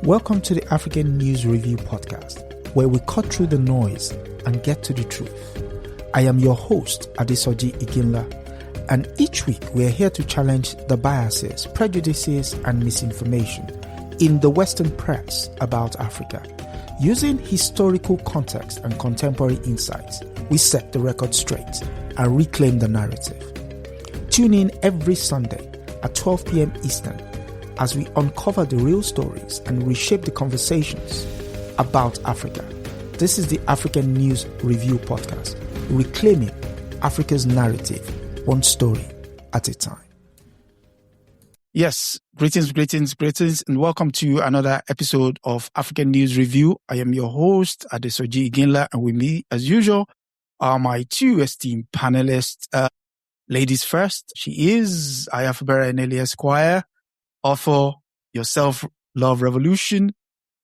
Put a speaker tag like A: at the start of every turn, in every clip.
A: Welcome to the African News Review podcast, where we cut through the noise and get to the truth. I am your host, Adesoji Iginla, and each week we are here to challenge the biases, prejudices, and misinformation in the Western press about Africa. Using historical context and contemporary insights, we set the record straight and reclaim the narrative. Tune in every Sunday at 12 p.m. Eastern as we uncover the real stories and reshape the conversations about Africa. This is the African News Review podcast, reclaiming Africa's narrative, one story at a time. Yes, greetings, and welcome to another episode of African News Review. I am your host, Adesoji Iginla, and with me, as usual, are my two esteemed panelists. Ladies first, she is Fubara Eneli Esquire, author, Your Self-Love Revolution,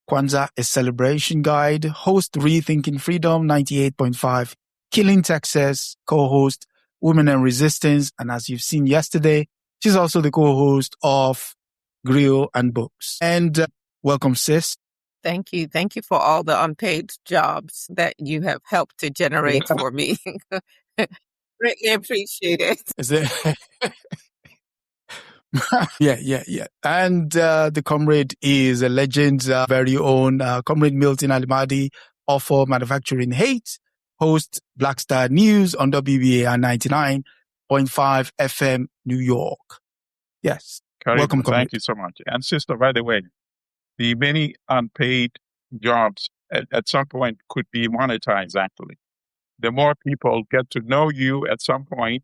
A: Kwanzaa, A Celebration Guide, host Rethinking Freedom 98.5, Killing Texas, co-host Women and Resistance, and as you've seen yesterday, she's also the co-host of Grill and Books. And welcome, sis.
B: Thank you. Thank you for all the unpaid jobs that you have helped to generate for me. Greatly appreciate it.
A: Is it? Yeah. And the comrade is a legend's very own comrade Milton Allimadi, author, Manufacturing Hate, host Black Star News on WBAR 99.5 FM, New York. Yes. Welcome, comrade.
C: Thank you so much. And sister, by the way, the many unpaid jobs at some point could be monetized, actually. The more people get to know you at some point,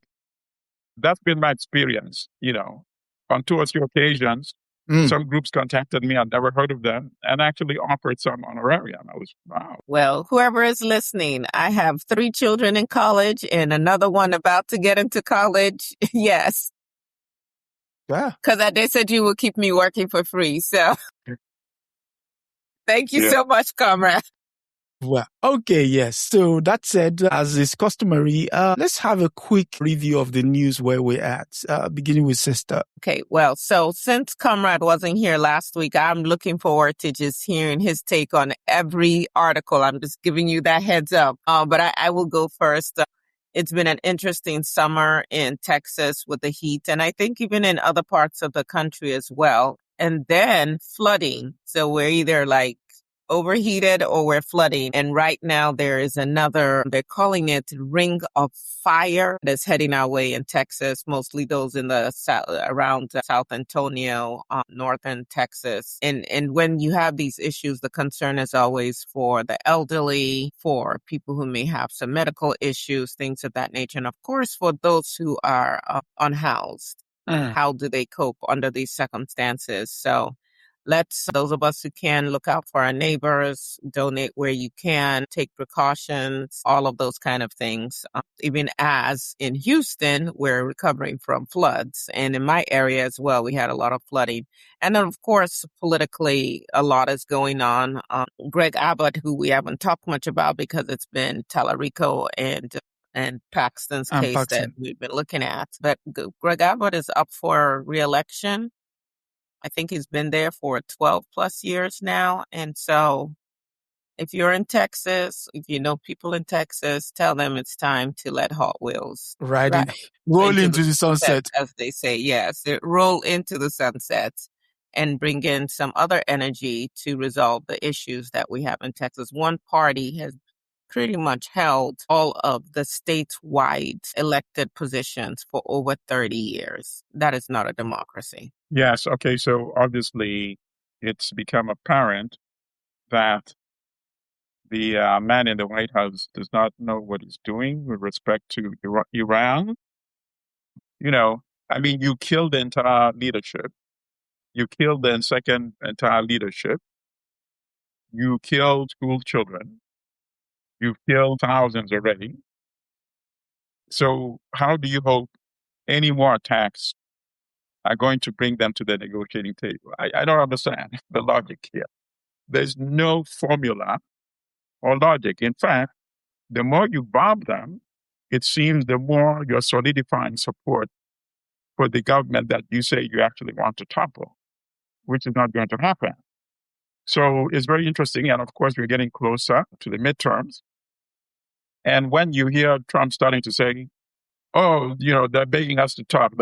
C: that's been my experience, On 2 or 3 occasions, some groups contacted me. I'd never heard of them and actually offered some honorarium. I was, wow.
B: Well, whoever is listening, I have 3 children in college and another one about to get into college. Yes.
A: Yeah.
B: Because they said you would keep me working for free. So thank you so much, comrade.
A: Well, okay, yes. So that said, as is customary, let's have a quick review of the news where we're at, beginning with sister.
B: Okay, well, so since Comrade wasn't here last week, I'm looking forward to just hearing his take on every article. I'm just giving you that heads up. But I will go first. It's been an interesting summer in Texas with the heat, and I think even in other parts of the country as well. And then flooding. So we're either overheated or we're flooding. And right now there is another, they're calling it ring of fire that's heading our way in Texas, mostly those in the south, around South Antonio, northern Texas. And when you have these issues, the concern is always for the elderly, for people who may have some medical issues, things of that nature. And of course, for those who are unhoused, how do they cope under these circumstances? So those of us who can, look out for our neighbors, donate where you can, take precautions, all of those kind of things. Even as in Houston, we're recovering from floods. And in my area as well, we had a lot of flooding. And then, of course, politically, a lot is going on. Greg Abbott, who we haven't talked much about because it's been Tallarico and Paxton's case that we've been looking at. But Greg Abbott is up for re-election. I think he's been there for 12 plus years now. And so if you're in Texas, if you know people in Texas, tell them it's time to let Hot Wheels
A: roll into the sunset.
B: As they say, yes, roll into the sunset and bring in some other energy to resolve the issues that we have in Texas. One party has pretty much held all of the statewide elected positions for over 30 years. That is not a democracy.
C: Yes. Okay. So obviously it's become apparent that the man in the White House does not know what he's doing with respect to Iran. You killed the entire leadership. You killed the second entire leadership. You killed school children. You've killed thousands already. So how do you hope any more attacks are going to bring them to the negotiating table? I don't understand the logic here. There's no formula or logic. In fact, the more you bomb them, it seems the more you're solidifying support for the government that you say you actually want to topple, which is not going to happen. So it's very interesting. And of course, we're getting closer to the midterms. And when you hear Trump starting to say, oh, they're begging us to talk,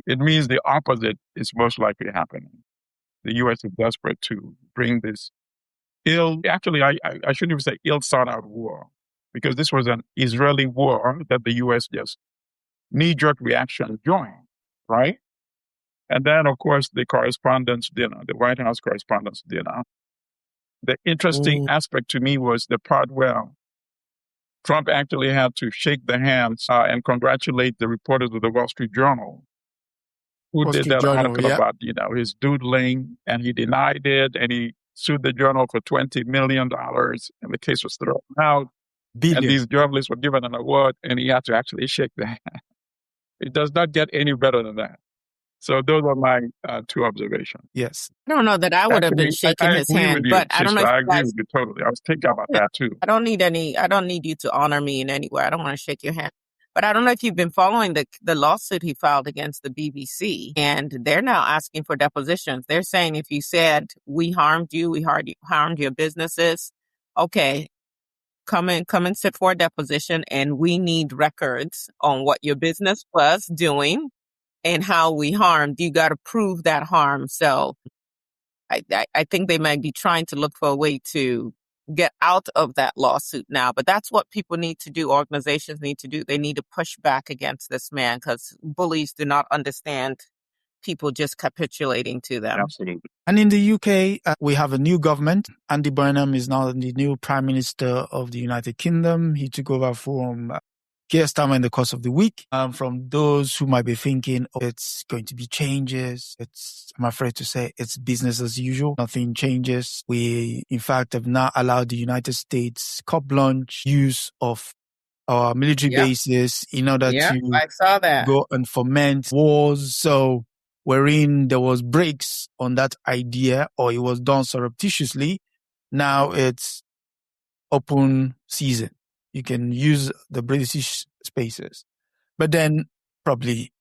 C: it means the opposite is most likely happening. The U.S. is desperate to bring this actually, I shouldn't even say ill thought out war, because this was an Israeli war that the U.S. just knee-jerk reaction joined, right? And then, of course, the correspondence dinner, the White House correspondence dinner. The interesting aspect to me was the part where Trump actually had to shake the hands and congratulate the reporters of the Wall Street Journal who did that article about, his doodling, and he denied it, and he sued the journal for $20 million, and the case was thrown out. And these journalists were given an award, and he had to actually shake the hand. It does not get any better than that. So those are my two observations.
A: Yes.
B: I don't know that I would have been shaking his hand, but I don't know.
C: I agree with you totally. I was thinking about that too.
B: I don't need you to honor me in any way. I don't want to shake your hand. But I don't know if you've been following the lawsuit he filed against the BBC, and they're now asking for depositions. They're saying if you said we harmed you, we harmed your businesses, okay, come and sit for a deposition, and we need records on what your business was doing and how we harmed. You got to prove that harm. So I think they might be trying to look for a way to get out of that lawsuit now. But that's what people need to do. Organizations need to do. They need to push back against this man, because bullies do not understand people just capitulating to them.
C: Absolutely.
A: And in the UK, we have a new government. Andy Burnham is now the new Prime Minister of the United Kingdom. He took over from Keir Starmer in the course of the week. From those who might be thinking, it's going to be changes, I'm afraid to say it's business as usual. Nothing changes. We, in fact, have now allowed the United States carte blanche use of our military bases in order to
B: I saw that.
A: Go and foment wars. So wherein there was breaks on that idea, or it was done surreptitiously, now it's open season. You can use the British spaces. But then probably,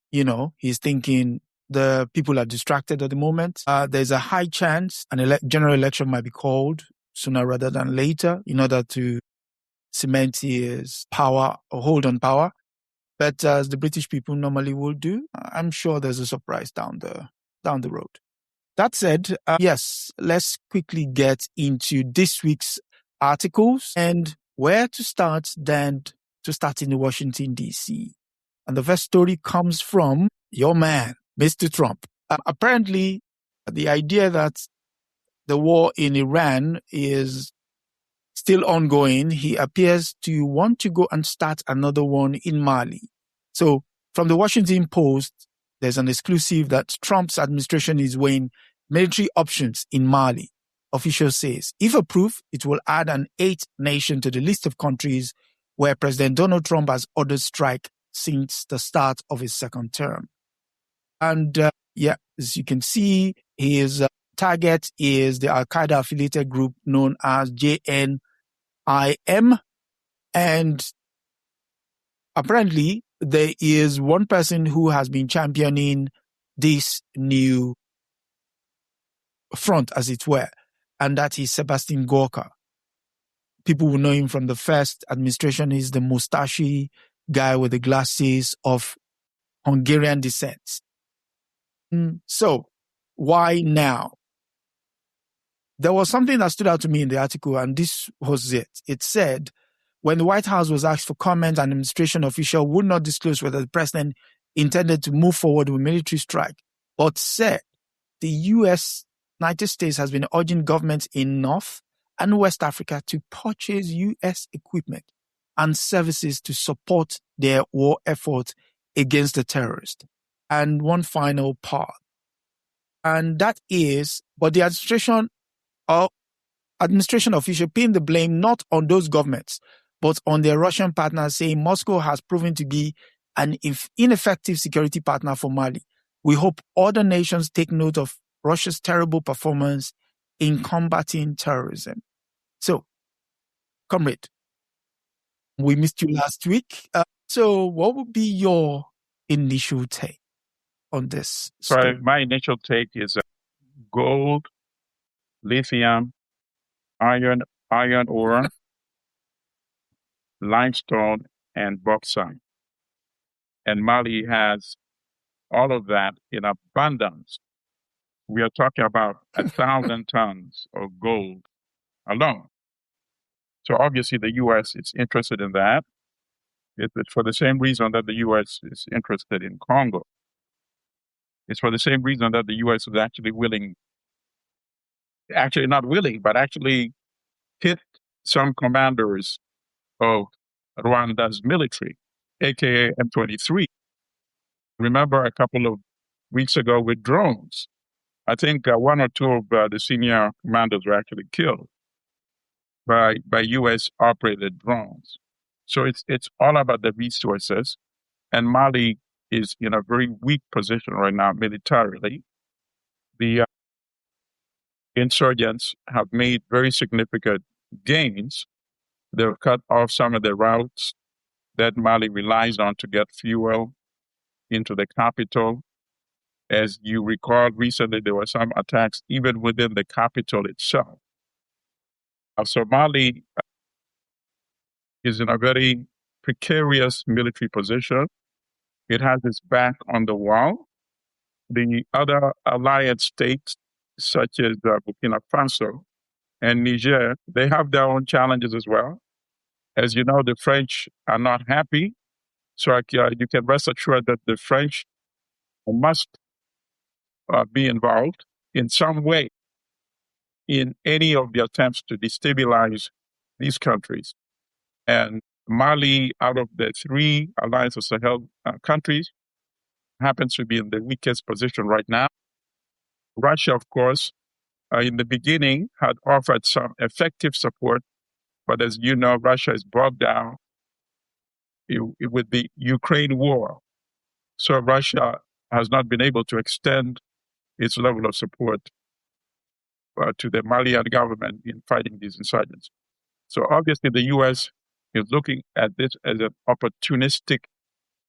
A: he's thinking the people are distracted at the moment. There's a high chance an general election might be called sooner rather than later in order to cement his power or hold on power. But as the British people normally will do, I'm sure there's a surprise down the road. That said, yes, let's quickly get into this week's articles, and where to start than to start in Washington, D.C. And the first story comes from your man, Mr. Trump. Apparently, the idea that the war in Iran is still ongoing, he appears to want to go and start another one in Mali. So from the Washington Post, there's an exclusive that Trump's administration is weighing military options in Mali. Official says, if approved, it will add an 8th nation to the list of countries where President Donald Trump has ordered strike since the start of his second term. And as you can see, his target is the Al-Qaeda affiliated group known as JNIM. And apparently, there is one person who has been championing this new front, as it were, and that is Sebastian Gorka. People will know him from the first administration. He's the mustachy guy with the glasses of Hungarian descent. So, why now? There was something that stood out to me in the article, and this was it. It said, when the White House was asked for comment, an administration official would not disclose whether the president intended to move forward with military strike, but said the United States has been urging governments in North and West Africa to purchase U.S. equipment and services to support their war effort against the terrorists. And one final part, and that is, but the administration official pinned the blame not on those governments, but on their Russian partners, saying Moscow has proven to be an ineffective security partner for Mali. We hope other nations take note of Russia's terrible performance in combating terrorism. So, comrade, we missed you last week. So what would be your initial take on this story?
C: My initial take is gold lithium, iron ore, limestone, and bauxite. And Mali has all of that in abundance. We are talking about 1,000 tons of gold alone. So obviously the U.S. is interested in that. It's for the same reason that the U.S. is interested in Congo. It's for the same reason that the U.S. is actually not willing, but actually hit some commanders of Rwanda's military, aka M23. Remember a couple of weeks ago with drones. I think one or two of the senior commanders were actually killed by U.S. operated drones. So it's all about the resources, and Mali is in a very weak position right now militarily. The insurgents have made very significant gains. They've cut off some of the routes that Mali relies on to get fuel into the capital. As you recall, recently there were some attacks even within the capital itself. So Mali is in a very precarious military position. It has its back on the wall. The other allied states, such as Burkina Faso and Niger, they have their own challenges as well. As you know, the French are not happy. So you can rest assured that the French must be involved in some way in any of the attempts to destabilize these countries. And Mali, out of the three Alliance of Sahel countries, happens to be in the weakest position right now. Russia, of course, in the beginning had offered some effective support, but as you know, Russia is bogged down with the Ukraine war. So Russia has not been able to extend its level of support to the Malian government in fighting these insurgents. So obviously the U.S. is looking at this as an opportunistic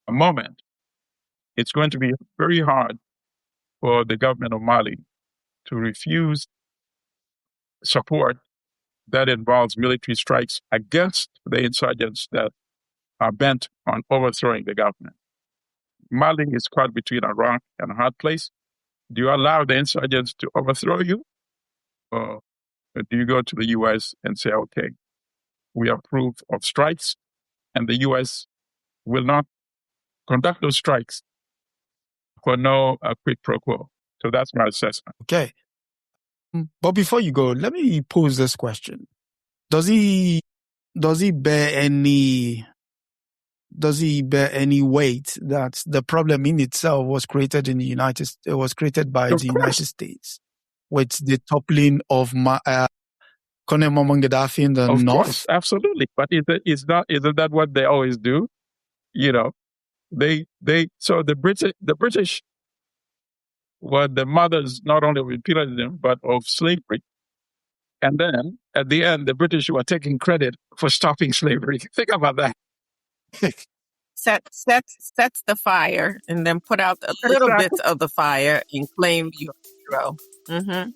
C: moment. It's going to be very hard for the government of Mali to refuse support that involves military strikes against the insurgents that are bent on overthrowing the government. Mali is caught between a rock and a hard place. Do you allow the insurgents to overthrow you? Or do you go to the U.S. and say, okay, we approve of strikes, and the U.S. will not conduct those strikes for no quid pro quo? So that's my assessment.
A: Okay. But before you go, let me pose this question. Does he bear any weight that the problem in itself was created by the United States with the toppling of Colonel Gaddafi in the north?
C: Of course, absolutely. But isn't that what they always do? You know, so the British were the mothers not only of imperialism but of slavery. And then at the end, the British were taking credit for stopping slavery. Think about that.
B: Sets the fire and then put out a little bits of the fire and claim your hero. Mm-hmm.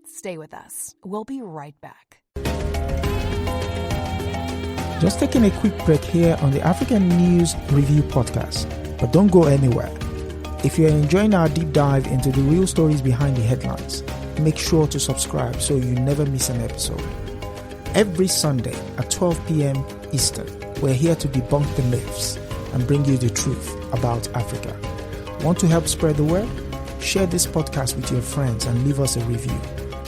D: Stay with us. We'll be right back.
A: Just taking a quick break here on the African News Review podcast, but don't go anywhere. If you're enjoying our deep dive into the real stories behind the headlines, make sure to subscribe so you never miss an episode. Every Sunday at 12 p.m. Eastern, we're here to debunk the myths and bring you the truth about Africa. Want to help spread the word? Share this podcast with your friends and leave us a review.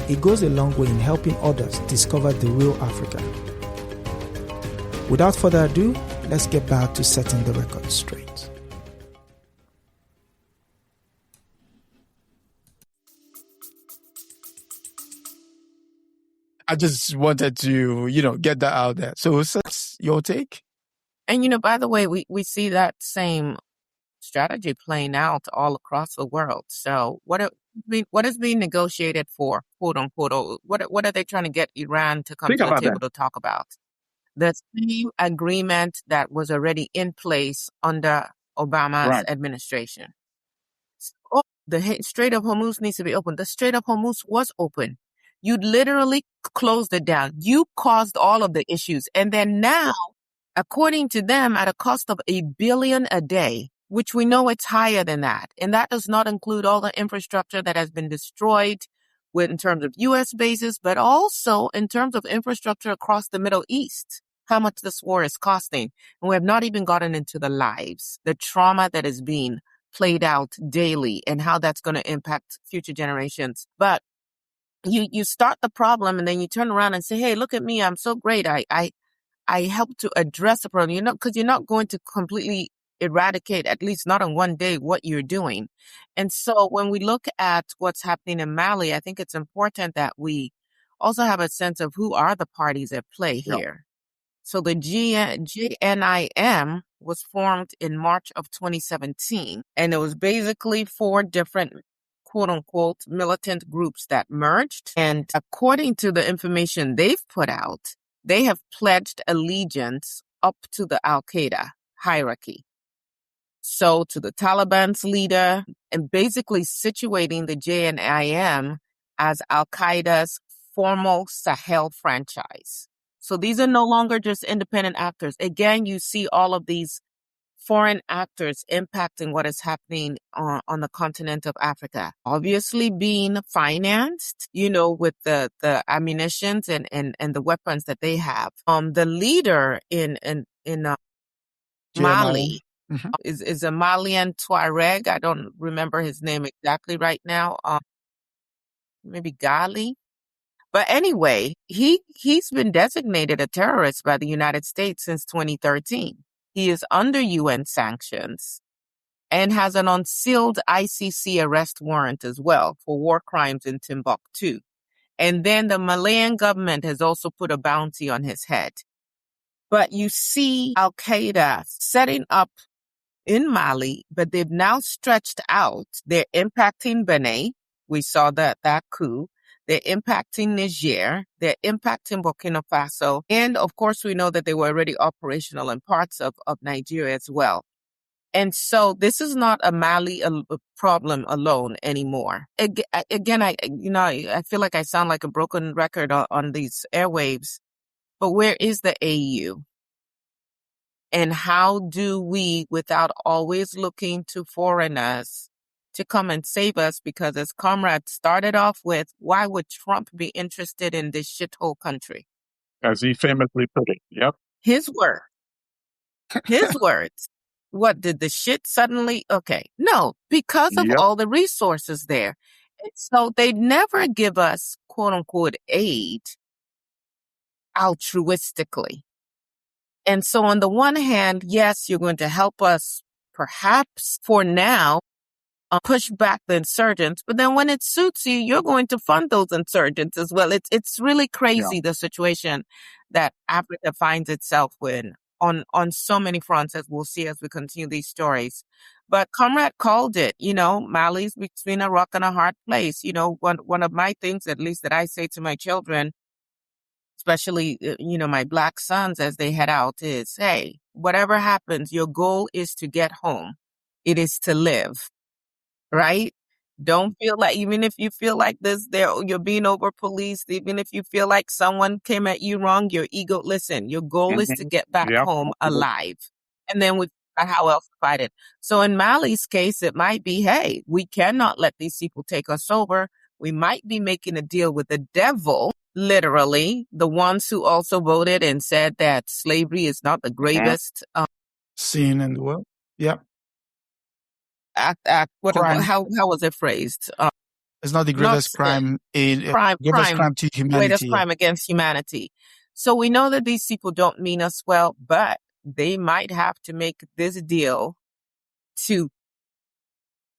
A: It goes a long way in helping others discover the real Africa. Without further ado, let's get back to setting the record straight. I just wanted to, get that out there. So what's your take?
B: And, by the way, we see that same strategy playing out all across the world. So what is being negotiated for, quote unquote? What are they trying to get Iran to come to the table to talk about? The same agreement that was already in place under Obama's administration. So the Strait of Hormuz needs to be open. The Strait of Hormuz was open. You literally closed it down. You caused all of the issues. And then now, according to them, at a cost of $1 billion a day, which we know it's higher than that. And that does not include all the infrastructure that has been destroyed in terms of U.S. bases, but also in terms of infrastructure across the Middle East, how much this war is costing. And we have not even gotten into the lives, the trauma that is being played out daily and how that's going to impact future generations. But you start the problem and then you turn around and say, hey, look at me. I'm so great. I help to address the problem, because you're not going to completely eradicate, at least not in one day, what you're doing. And so when we look at what's happening in Mali, I think it's important that we also have a sense of who are the parties at play here. So the GNIM was formed in March of 2017, and it was basically 4 different quote unquote militant groups that merged. And according to the information they've put out, they have pledged allegiance up to the Al-Qaeda hierarchy. So to the Taliban's leader, and basically situating the JNIM as Al-Qaeda's formal Sahel franchise. So these are no longer just independent actors. Again, you see all of these foreign actors impacting what is happening on the continent of Africa. Obviously being financed, with the ammunitions and the weapons that they have. The leader in Mali is a Malian Tuareg. I don't remember his name exactly right now. Maybe Gali. But anyway, he's been designated a terrorist by the United States since 2013. He is under UN sanctions and has an unsealed ICC arrest warrant as well for war crimes in Timbuktu. And then the Malian government has also put a bounty on his head. But you see Al-Qaeda setting up in Mali, but they've now stretched out. They're impacting Benin. We saw that coup. They're impacting Niger. They're impacting Burkina Faso. And of course, we know that they were already operational in parts of Nigeria as well. And so this is not a Mali problem alone anymore. Again, I feel like I sound like a broken record on these airwaves, but where is the AU? And how do we, without always looking to foreigners to come and save us? Because as Comrade started off with, why would Trump be interested in this shithole country?
C: As he famously put it. Yep.
B: His word. His words. What, did the shit suddenly? Okay. No, because of all the resources there. And so they never give us quote unquote aid altruistically. And so on the one hand, yes, you're going to help us perhaps for now push back the insurgents, but then when it suits you, you're going to fund those insurgents as well. It's really crazy, the situation that Africa finds itself in on so many fronts, as we'll see as we continue these stories. But Comrade called it, Mali's between a rock and a hard place. One of my things, at least that I say to my children, especially, my Black sons as they head out, is, hey, whatever happens, your goal is to get home. It is to live, right? Don't feel like, even if you feel like you're being over policed, even if you feel like someone came at you wrong, your ego, listen, your goal is to get back home alive. And then how else to fight it. So in Mali's case, it might be, hey, we cannot let these people take us over. We might be making a deal with the devil. Literally, the ones who also voted and said that slavery is not the gravest
A: sin in the world. Yep.
B: How was it phrased?
A: It's not the greatest crime to humanity.
B: Greatest crime against humanity. So we know that these people don't mean us well, but they might have to make this deal to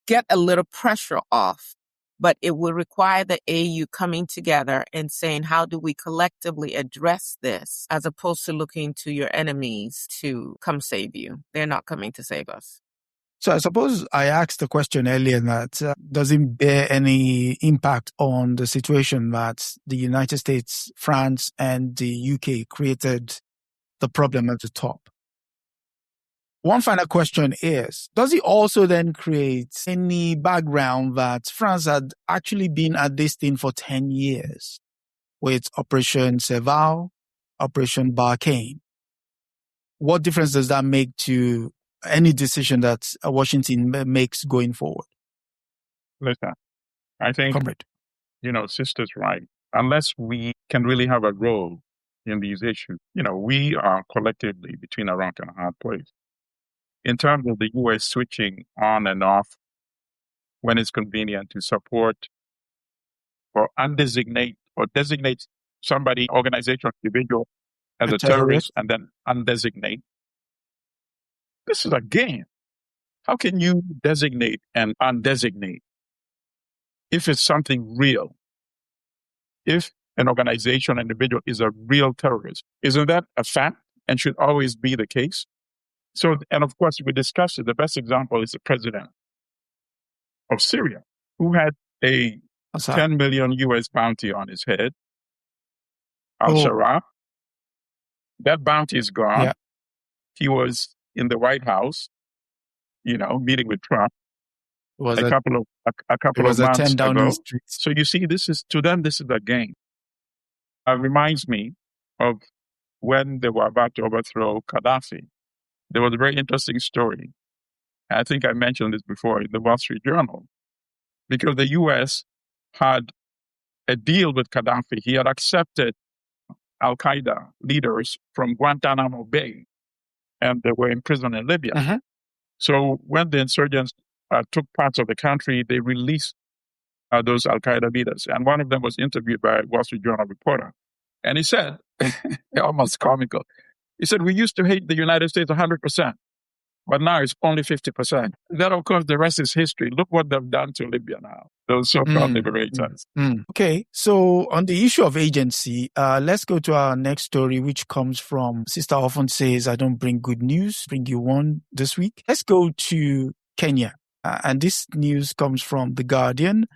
B: get a little pressure off. But it will require the AU coming together and saying, how do we collectively address this, as opposed to looking to your enemies to come save you? They're not coming to save us.
A: So I suppose I asked the question earlier that does it bear any impact on the situation that the United States, France, and the UK created the problem at the top? One final question is, does it also then create any background that France had actually been at this thing for 10 years with Operation Serval, Operation Barkhane? What difference does that make to any decision that Washington makes going forward?
C: Listen, I think,
A: Comrade.
C: sister's right. Unless we can really have a role in these issues, we are collectively between a rock and a hard place. In terms of the U.S. switching on and off when it's convenient to support or undesignate or designate somebody, organization, individual as a terrorist and then undesignate. This is a game. How can you designate and undesignate if it's something real? If an organization, individual is a real terrorist, isn't that a fact and should always be the case? So, and of course, we discussed it. The best example is the president of Syria, who had a 10 million US bounty on his head. Al-Shabaab. That bounty is gone.
A: Yeah.
C: He was in the White House, meeting with Trump a couple of months ago. So you see, to them, this is a game. It reminds me of when they were about to overthrow Gaddafi. There was a very interesting story. I think I mentioned this before in the Wall Street Journal, because the U.S. had a deal with Gaddafi. He had accepted Al-Qaeda leaders from Guantanamo Bay, and they were imprisoned in Libya.
A: Uh-huh.
C: So when the insurgents took parts of the country, they released those Al-Qaeda leaders. And one of them was interviewed by a Wall Street Journal reporter. And he said, almost comical, he said, we used to hate the United States 100%, but now it's only 50%. Then, of course, the rest is history. Look what they've done to Libya now, those so-called liberators.
A: Okay, so on the issue of agency, let's go to our next story, which comes from Sister often says, I don't bring good news, bring you one this week. Let's go to Kenya. And this news comes from The Guardian.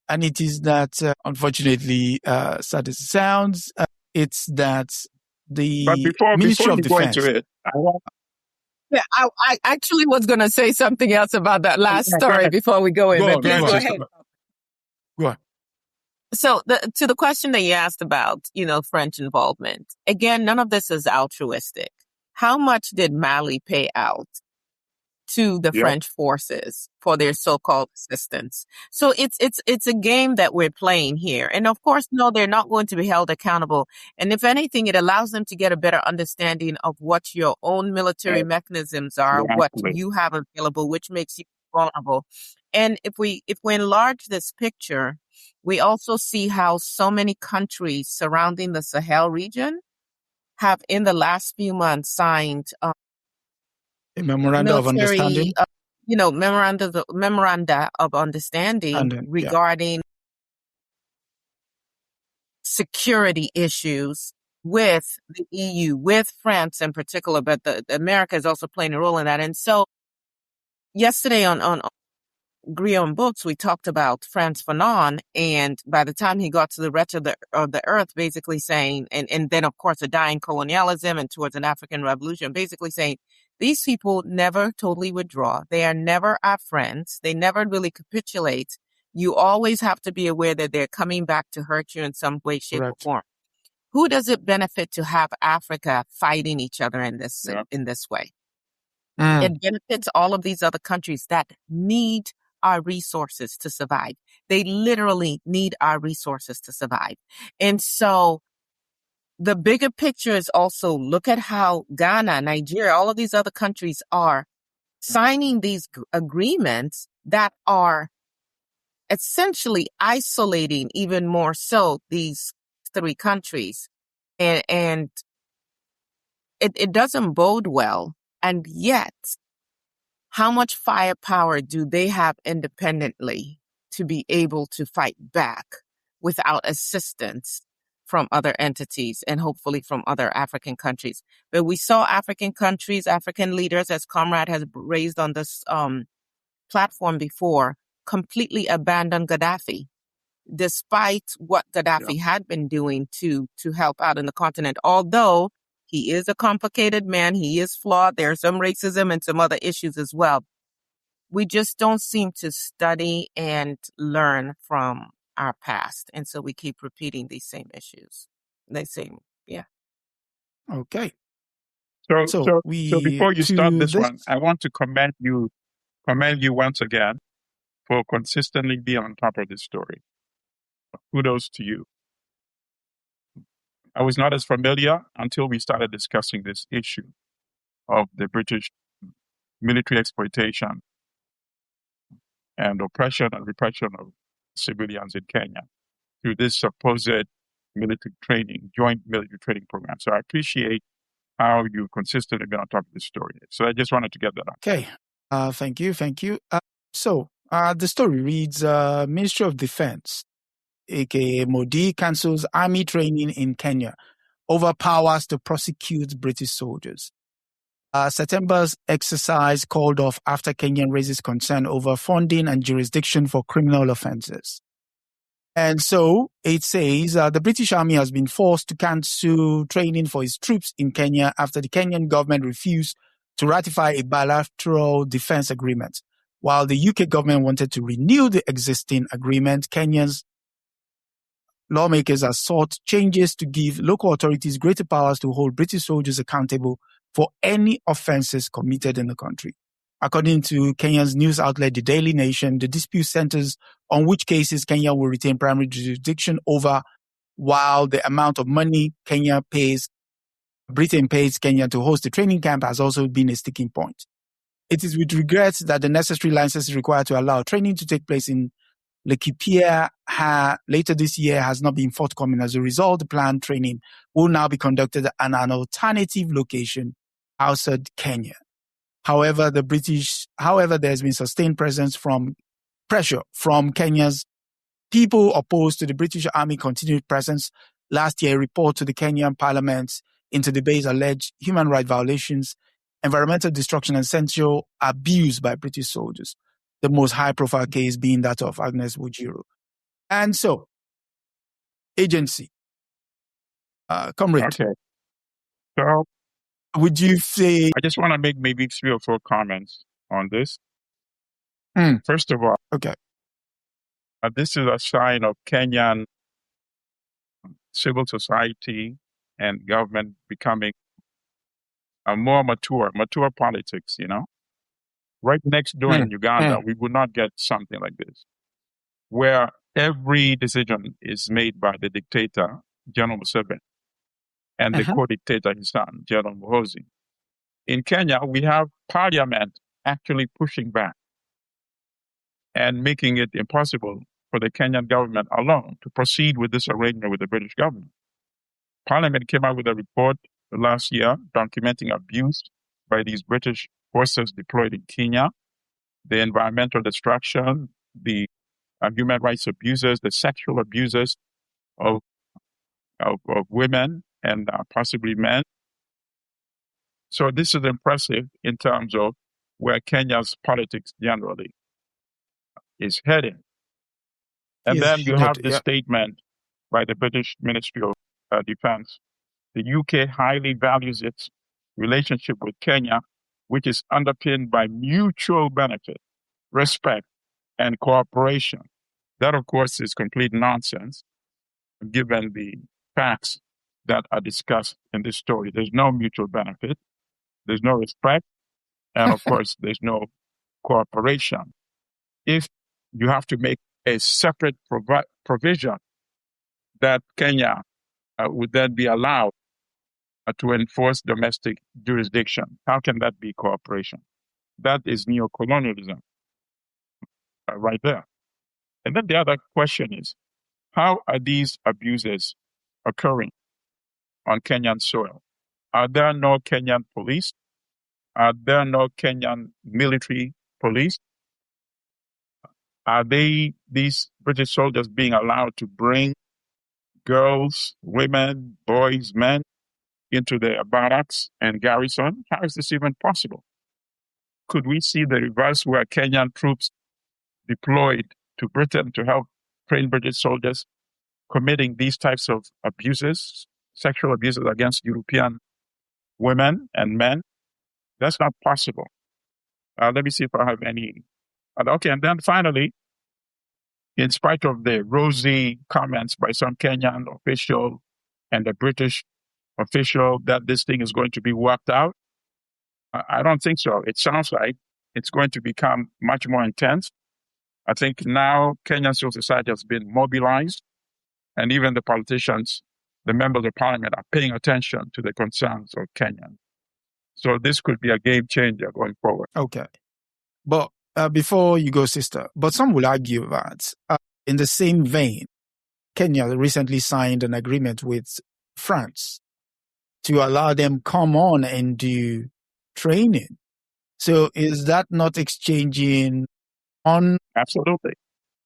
A: And it is that, unfortunately, sad as it sounds, it's that the Ministry of Defense.
B: I actually was going to say something else about that last story before we go in. Go ahead.
A: Go on.
B: So to the question that you asked about, French involvement, again, none of this is altruistic. How much did Mali pay out to the French forces for their so-called assistance? So it's a game that we're playing here. And of course, no, they're not going to be held accountable. And if anything, it allows them to get a better understanding of what your own military mechanisms are, what you have available, which makes you vulnerable. And if we enlarge this picture, we also see how so many countries surrounding the Sahel region have in the last few months signed a
A: memoranda of understanding.
B: Memoranda of understanding regarding security issues with the EU, with France in particular, but America is also playing a role in that. And so yesterday on Griot Books, we talked about Frantz Fanon, and by the time he got to the wretch of the earth, basically saying, and then of course a dying colonialism and towards an African revolution, basically saying these people never totally withdraw. They are never our friends. They never really capitulate. You always have to be aware that they're coming back to hurt you in some way, shape, or form. Who does it benefit to have Africa fighting each other in this way? It benefits all of these other countries that need our resources to survive. They literally need our resources to survive. And so the bigger picture is also look at how Ghana, Nigeria, all of these other countries are signing these agreements that are essentially isolating even more so these three countries. And it doesn't bode well. And yet, how much firepower do they have independently to be able to fight back without assistance from other entities and hopefully from other African countries? But we saw African countries, African leaders, as Comrade has raised on this platform before, completely abandon Gaddafi, despite what Gaddafi had been doing to help out in the continent. Although He is a complicated man. He is flawed. There's some racism and some other issues as well. We just don't seem to study and learn from our past. And so we keep repeating these same issues. Yeah.
A: Okay.
C: So before you start this one, I want to commend you once again for consistently being on top of this story. Kudos to you. I was not as familiar until we started discussing this issue of the British military exploitation and oppression and repression of civilians in Kenya through this supposed military training, joint military training program. So I appreciate how you consistently been on top of this story. So I just wanted to get that out.
A: Okay. Thank you. So the story reads, Ministry of Defense, aka Modi, cancels army training in Kenya over powers to prosecute British soldiers. September's exercise called off after Kenya raises concern over funding and jurisdiction for criminal offenses. And so it says the British Army has been forced to cancel training for its troops in Kenya after the Kenyan government refused to ratify a bilateral defense agreement. While the UK government wanted to renew the existing agreement, Kenya's lawmakers have sought changes to give local authorities greater powers to hold British soldiers accountable for any offenses committed in the country. According to Kenya's news outlet, The Daily Nation, the dispute centers on which cases Kenya will retain primary jurisdiction over, while the amount of money Britain pays Kenya to host the training camp has also been a sticking point. It is with regret that the necessary licenses required to allow training to take place in Laikipia later this year has not been forthcoming. As a result, the planned training will now be conducted at an alternative location outside Kenya. However, there has been sustained pressure from Kenya's people opposed to the British Army continued presence. Last year, a report to the Kenyan Parliament into the base alleged human rights violations, environmental destruction, and sexual abuse by British soldiers. The most high-profile case being that of Agnes Wojiro. And so, agency, comrade.
C: Okay. So,
A: would you say?
C: I just want to make maybe 3 or 4 comments on this. First of all,
A: okay,
C: this is a sign of Kenyan civil society and government becoming a more mature politics, Right next door in Uganda, we would not get something like this, where every decision is made by the dictator, General Museveni, and the co-dictator, his son, General Muhoozi. In Kenya, we have parliament actually pushing back and making it impossible for the Kenyan government alone to proceed with this arrangement with the British government. Parliament came out with a report last year documenting abuse by these British forces deployed in Kenya, the environmental destruction, the human rights abuses, the sexual abuses of women and possibly men. So this is impressive in terms of where Kenya's politics generally is heading. And then you have the statement by the British Ministry of Defense. The UK highly values its relationship with Kenya, which is underpinned by mutual benefit, respect, and cooperation. That, of course, is complete nonsense, given the facts that are discussed in this story. There's no mutual benefit, there's no respect, and of course, there's no cooperation. If you have to make a separate provision that Kenya would then be allowed to enforce domestic jurisdiction, how can that be cooperation? That is neocolonialism right there. And then the other question is, how are these abuses occurring on Kenyan soil? Are there no Kenyan police? Are there no Kenyan military police? Are these British soldiers being allowed to bring girls, women, boys, men into their barracks and garrison? How is this even possible? Could we see the reverse where Kenyan troops deployed to Britain to help train British soldiers committing these types of abuses, sexual abuses against European women and men. That's not possible. Let me see if I have any. Okay, and then finally, in spite of the rosy comments by some Kenyan official and the British official that this thing is going to be worked out, I don't think so. It sounds like it's going to become much more intense. I think now Kenyan civil society has been mobilized, and even the politicians, the members of parliament, are paying attention to the concerns of Kenyans. So this could be a game changer going forward.
A: Okay. But before you go, sister, but some will argue that in the same vein, Kenya recently signed an agreement with France to allow them come on and do training. So is that not exchanging on
C: Absolutely.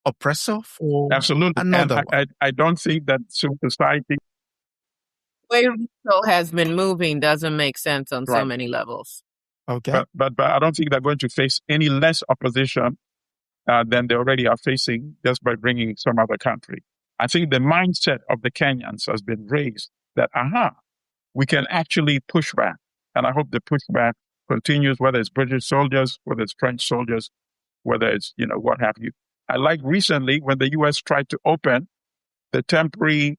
A: oppressor for
C: Absolutely.
A: another
C: And I don't think that civil society.
B: The way Ruto has been moving doesn't make sense on so many levels.
A: Okay.
C: But I don't think they're going to face any less opposition than they already are facing just by bringing some other country. I think the mindset of the Kenyans has been raised that, we can actually push back. And I hope the pushback continues, whether it's British soldiers, whether it's French soldiers, whether it's, what have you. I like recently when the U.S. tried to open the temporary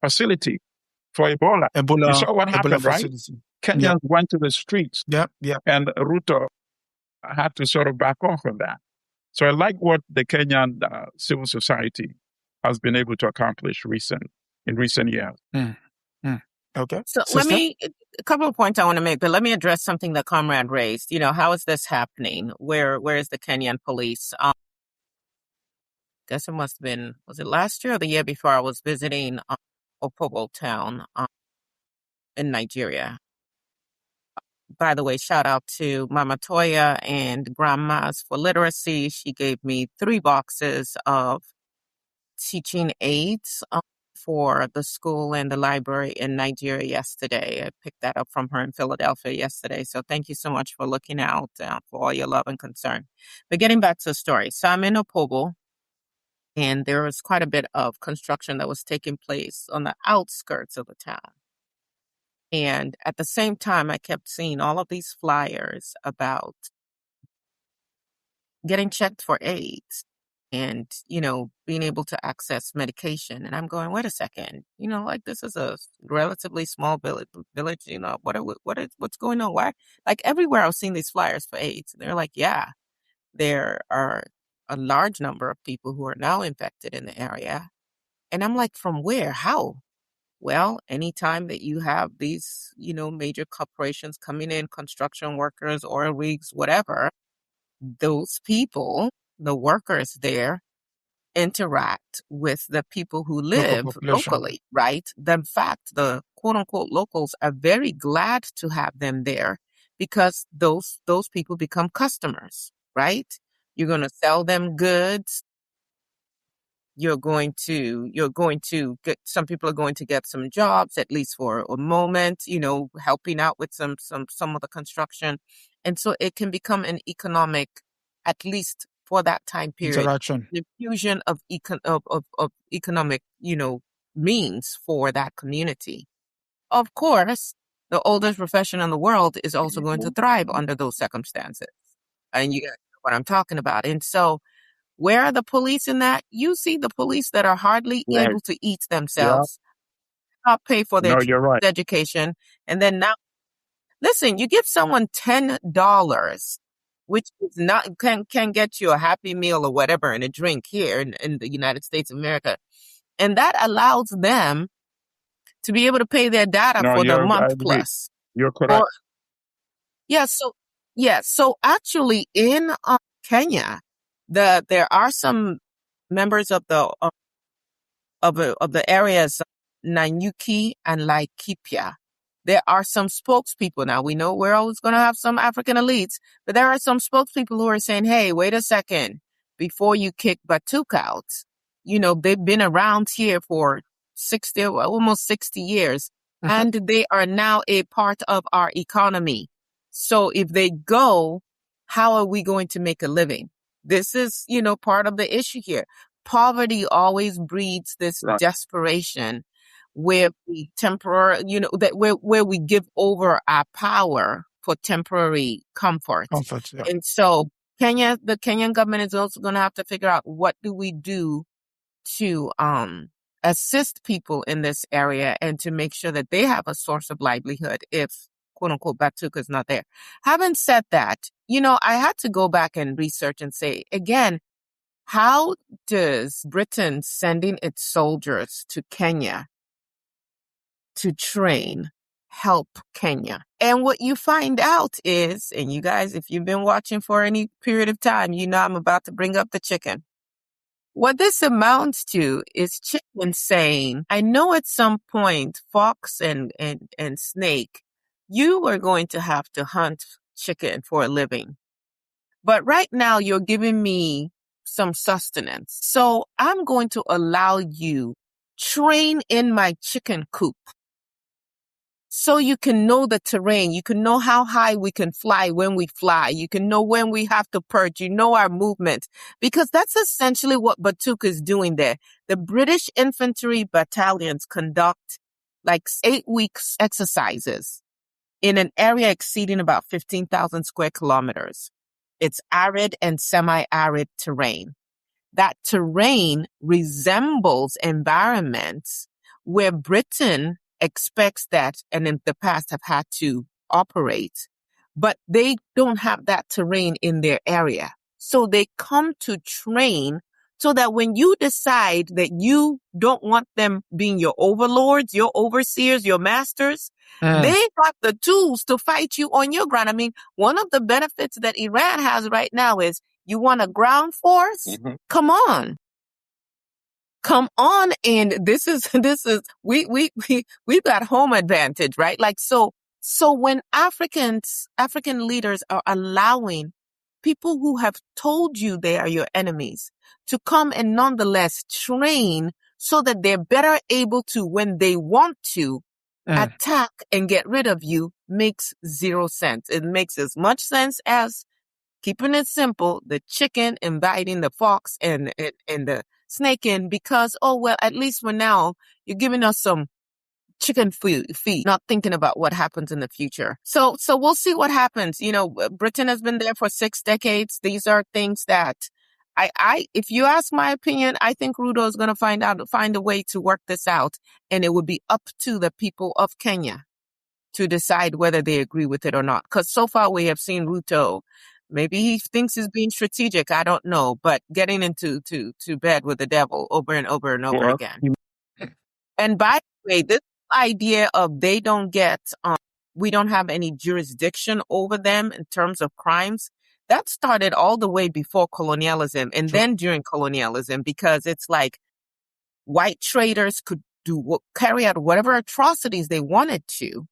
C: facility for Ebola. You saw what happened, right? Kenyans went to the streets. And Ruto had to sort of back off on that. So I like what the Kenyan civil society has been able to accomplish in recent years.
A: Okay.
B: So a couple of points I want to make, but let me address something that Comrade raised. How is this happening? Where is the Kenyan police? Guess it must have been, was it last year or the year before? I was visiting Opobo town in Nigeria. By the way, shout out to Mama Toya and Grandmas for literacy. She gave me 3 boxes of teaching aids for the school and the library in Nigeria yesterday. I picked that up from her in Philadelphia yesterday. So thank you so much for looking out for all your love and concern. But getting back to the story. So I'm in Opobo, and there was quite a bit of construction that was taking place on the outskirts of the town. And at the same time, I kept seeing all of these flyers about getting checked for AIDS and, being able to access medication. And I'm going, wait a second, this is a relatively small village, what's going on? Why? Like everywhere I was seeing these flyers for AIDS. They're like, yeah, there are a large number of people who are now infected in the area. And I'm like, from where? How? Well, anytime that you have these, major corporations coming in, construction workers, oil rigs, whatever, those people, the workers there, interact with the people who live locally, right? In fact, the quote unquote locals are very glad to have them there because those people become customers, right? You're going to sell them goods. You're going to get, some people are going to get some jobs, at least for a moment, helping out with some of the construction. And so it can become an economic, at least for that time period,
A: interaction,
B: the fusion of economic, means for that community. Of course, the oldest profession in the world is also going to thrive under those circumstances. And you know what I'm talking about. And so, where are the police in that? You see the police that are hardly able to eat themselves, not pay for their education. And then now, listen, you give someone $10, which is not can get you a Happy Meal or whatever and a drink here in the United States of America. And that allows them to be able to pay their data for the month plus.
C: You're correct.
B: So actually in Kenya, there are some members of the areas, Nanyuki and Laikipia. There are some spokespeople. Now, we know we're always going to have some African elites, but there are some spokespeople who are saying, hey, wait a second, before you kick Batuk out, they've been around here for almost 60 years, and they are now a part of our economy. So if they go, how are we going to make a living? This is, part of the issue here. Poverty always breeds this desperation where we where we give over our power for temporary comfort.
A: Yeah.
B: And so the Kenyan government is also going to have to figure out what do we do to assist people in this area and to make sure that they have a source of livelihood if, quote unquote, Batuka is not there. Having said that, I had to go back and research and say, again, how does Britain sending its soldiers to Kenya to train help Kenya? And what you find out is, and you guys, if you've been watching for any period of time, I'm about to bring up the chicken. What this amounts to is chicken saying, I know at some point, fox and snake, you are going to have to hunt chicken for a living. But right now you're giving me some sustenance. So I'm going to allow you train in my chicken coop. So you can know the terrain. You can know how high we can fly when we fly. You can know when we have to perch. Our movement. Because that's essentially what Batuka is doing there. The British infantry battalions conduct 8 weeks exercises in an area exceeding about 15,000 square kilometers. It's arid and semi-arid terrain. That terrain resembles environments where Britain expects that and in the past have had to operate, but they don't have that terrain in their area. So they come to train so that when you decide that you don't want them being your overlords, your overseers, your masters, they got the tools to fight you on your ground. I mean, one of the benefits that Iran has right now is you want a ground force? Mm-hmm. Come on. And we've got home advantage, right? So when African leaders are allowing people who have told you they are your enemies to come and nonetheless train so that they're better able to, when they want to, attack and get rid of you, makes zero sense. It makes as much sense as, keeping it simple, the chicken inviting the fox and the snake in because, at least for now, you're giving us some chicken feed, not thinking about what happens in the future. So we'll see what happens. Britain has been there for 6 decades. These are things that if you ask my opinion, I think Ruto is going to find a way to work this out. And it would be up to the people of Kenya to decide whether they agree with it or not. Because so far we have seen Ruto. Maybe he thinks he's being strategic. I don't know. But getting into to bed with the devil over and over and over again. And by the way, this idea of we don't have any jurisdiction over them in terms of crimes, that started all the way before colonialism and then during colonialism, because it's like white traders could carry out whatever atrocities they wanted to,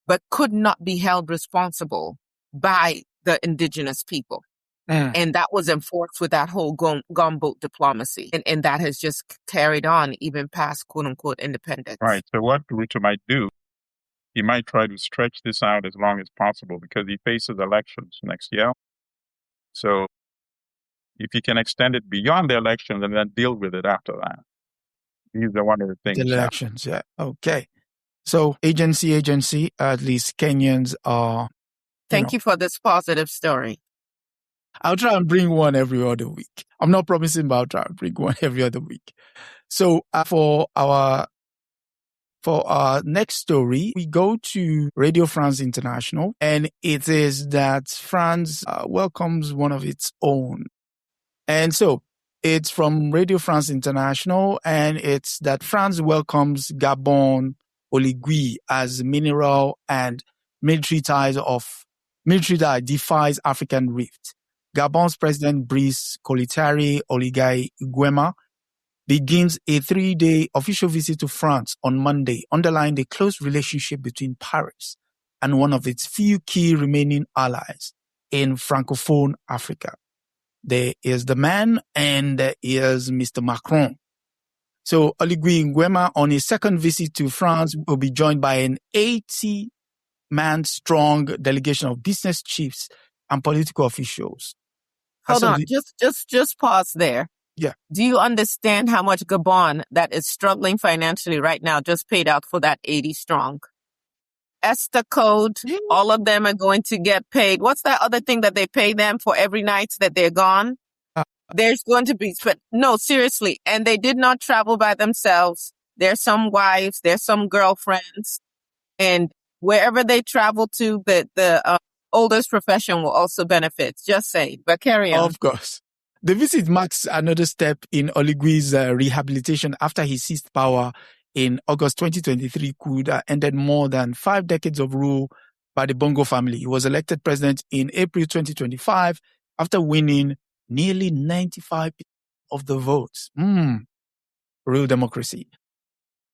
B: but could not be held responsible by the indigenous people. And that was enforced with that whole gunboat diplomacy. And that has just carried on even past, quote unquote, independence.
C: Right. So what Ruto might do, he might try to stretch this out as long as possible because he faces elections next year. So if he can extend it beyond the elections and then deal with it after that, these are one of the things.
A: The elections, yeah. Okay. So agency, at least Kenyans are.
B: Thank you for this positive story.
A: I'll try and bring one every other week. I'm not promising, but I'll try and bring one every other week. So for our next story, we go to Radio France International, and it is that France welcomes one of its own. And so it's from Radio France International, and it's that France welcomes Gabon Oligui as mineral and military tie defies African rift. Gabon's President Brice Clotaire Oligui Nguema begins a 3-day official visit to France on Monday, underlying the close relationship between Paris and one of its few key remaining allies in Francophone Africa. There is the man and there is Mr. Macron. So Oligui Nguema, on his second visit to France, will be joined by an 80-man strong delegation of business chiefs and political officials.
B: Hold on, just pause there.
A: Yeah.
B: Do you understand how much Gabon, that is struggling financially right now, just paid out for that 80 strong? Esther Code, all of them are going to get paid. What's that other thing that they pay them for every night that they're gone? There's going to be, no, seriously. And they did not travel by themselves. There's some wives, there's some girlfriends, and wherever they travel to, the oldest profession will also benefit. Just say, but carry on.
A: Of course. The visit marks another step in Oligui's rehabilitation after he seized power in August 2023 coup that ended more than 5 decades of rule by the Bongo family. He was elected president in April 2025 after winning nearly 95% of the votes. Real democracy.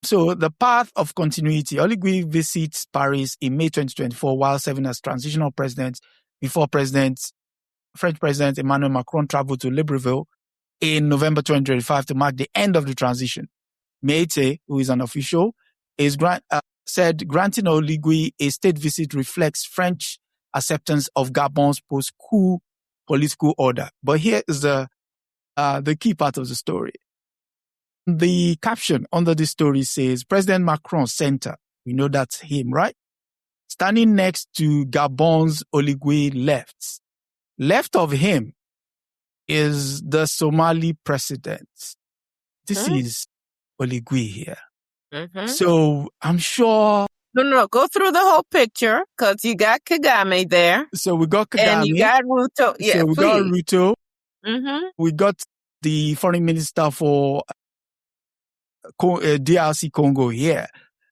A: So the path of continuity. Oligui visits Paris in May 2024 while serving as transitional president before French President Emmanuel Macron traveled to Libreville in November 2025 to mark the end of the transition. Meite, who is an official, said granting Oligui a state visit reflects French acceptance of Gabon's post-coup political order. But here is the key part of the story. The caption under the story says, President Macron Center. We know that's him, right? Standing next to Gabon's Oligui left. Left of him is the Somali president. This is Oligui here. So I'm sure.
B: No. Go through the whole picture because you got Kagame there.
A: So we got Kagame.
B: And you got Ruto. Yeah,
A: so we got Ruto.
B: Mm-hmm.
A: We got the foreign minister for DRC Congo here.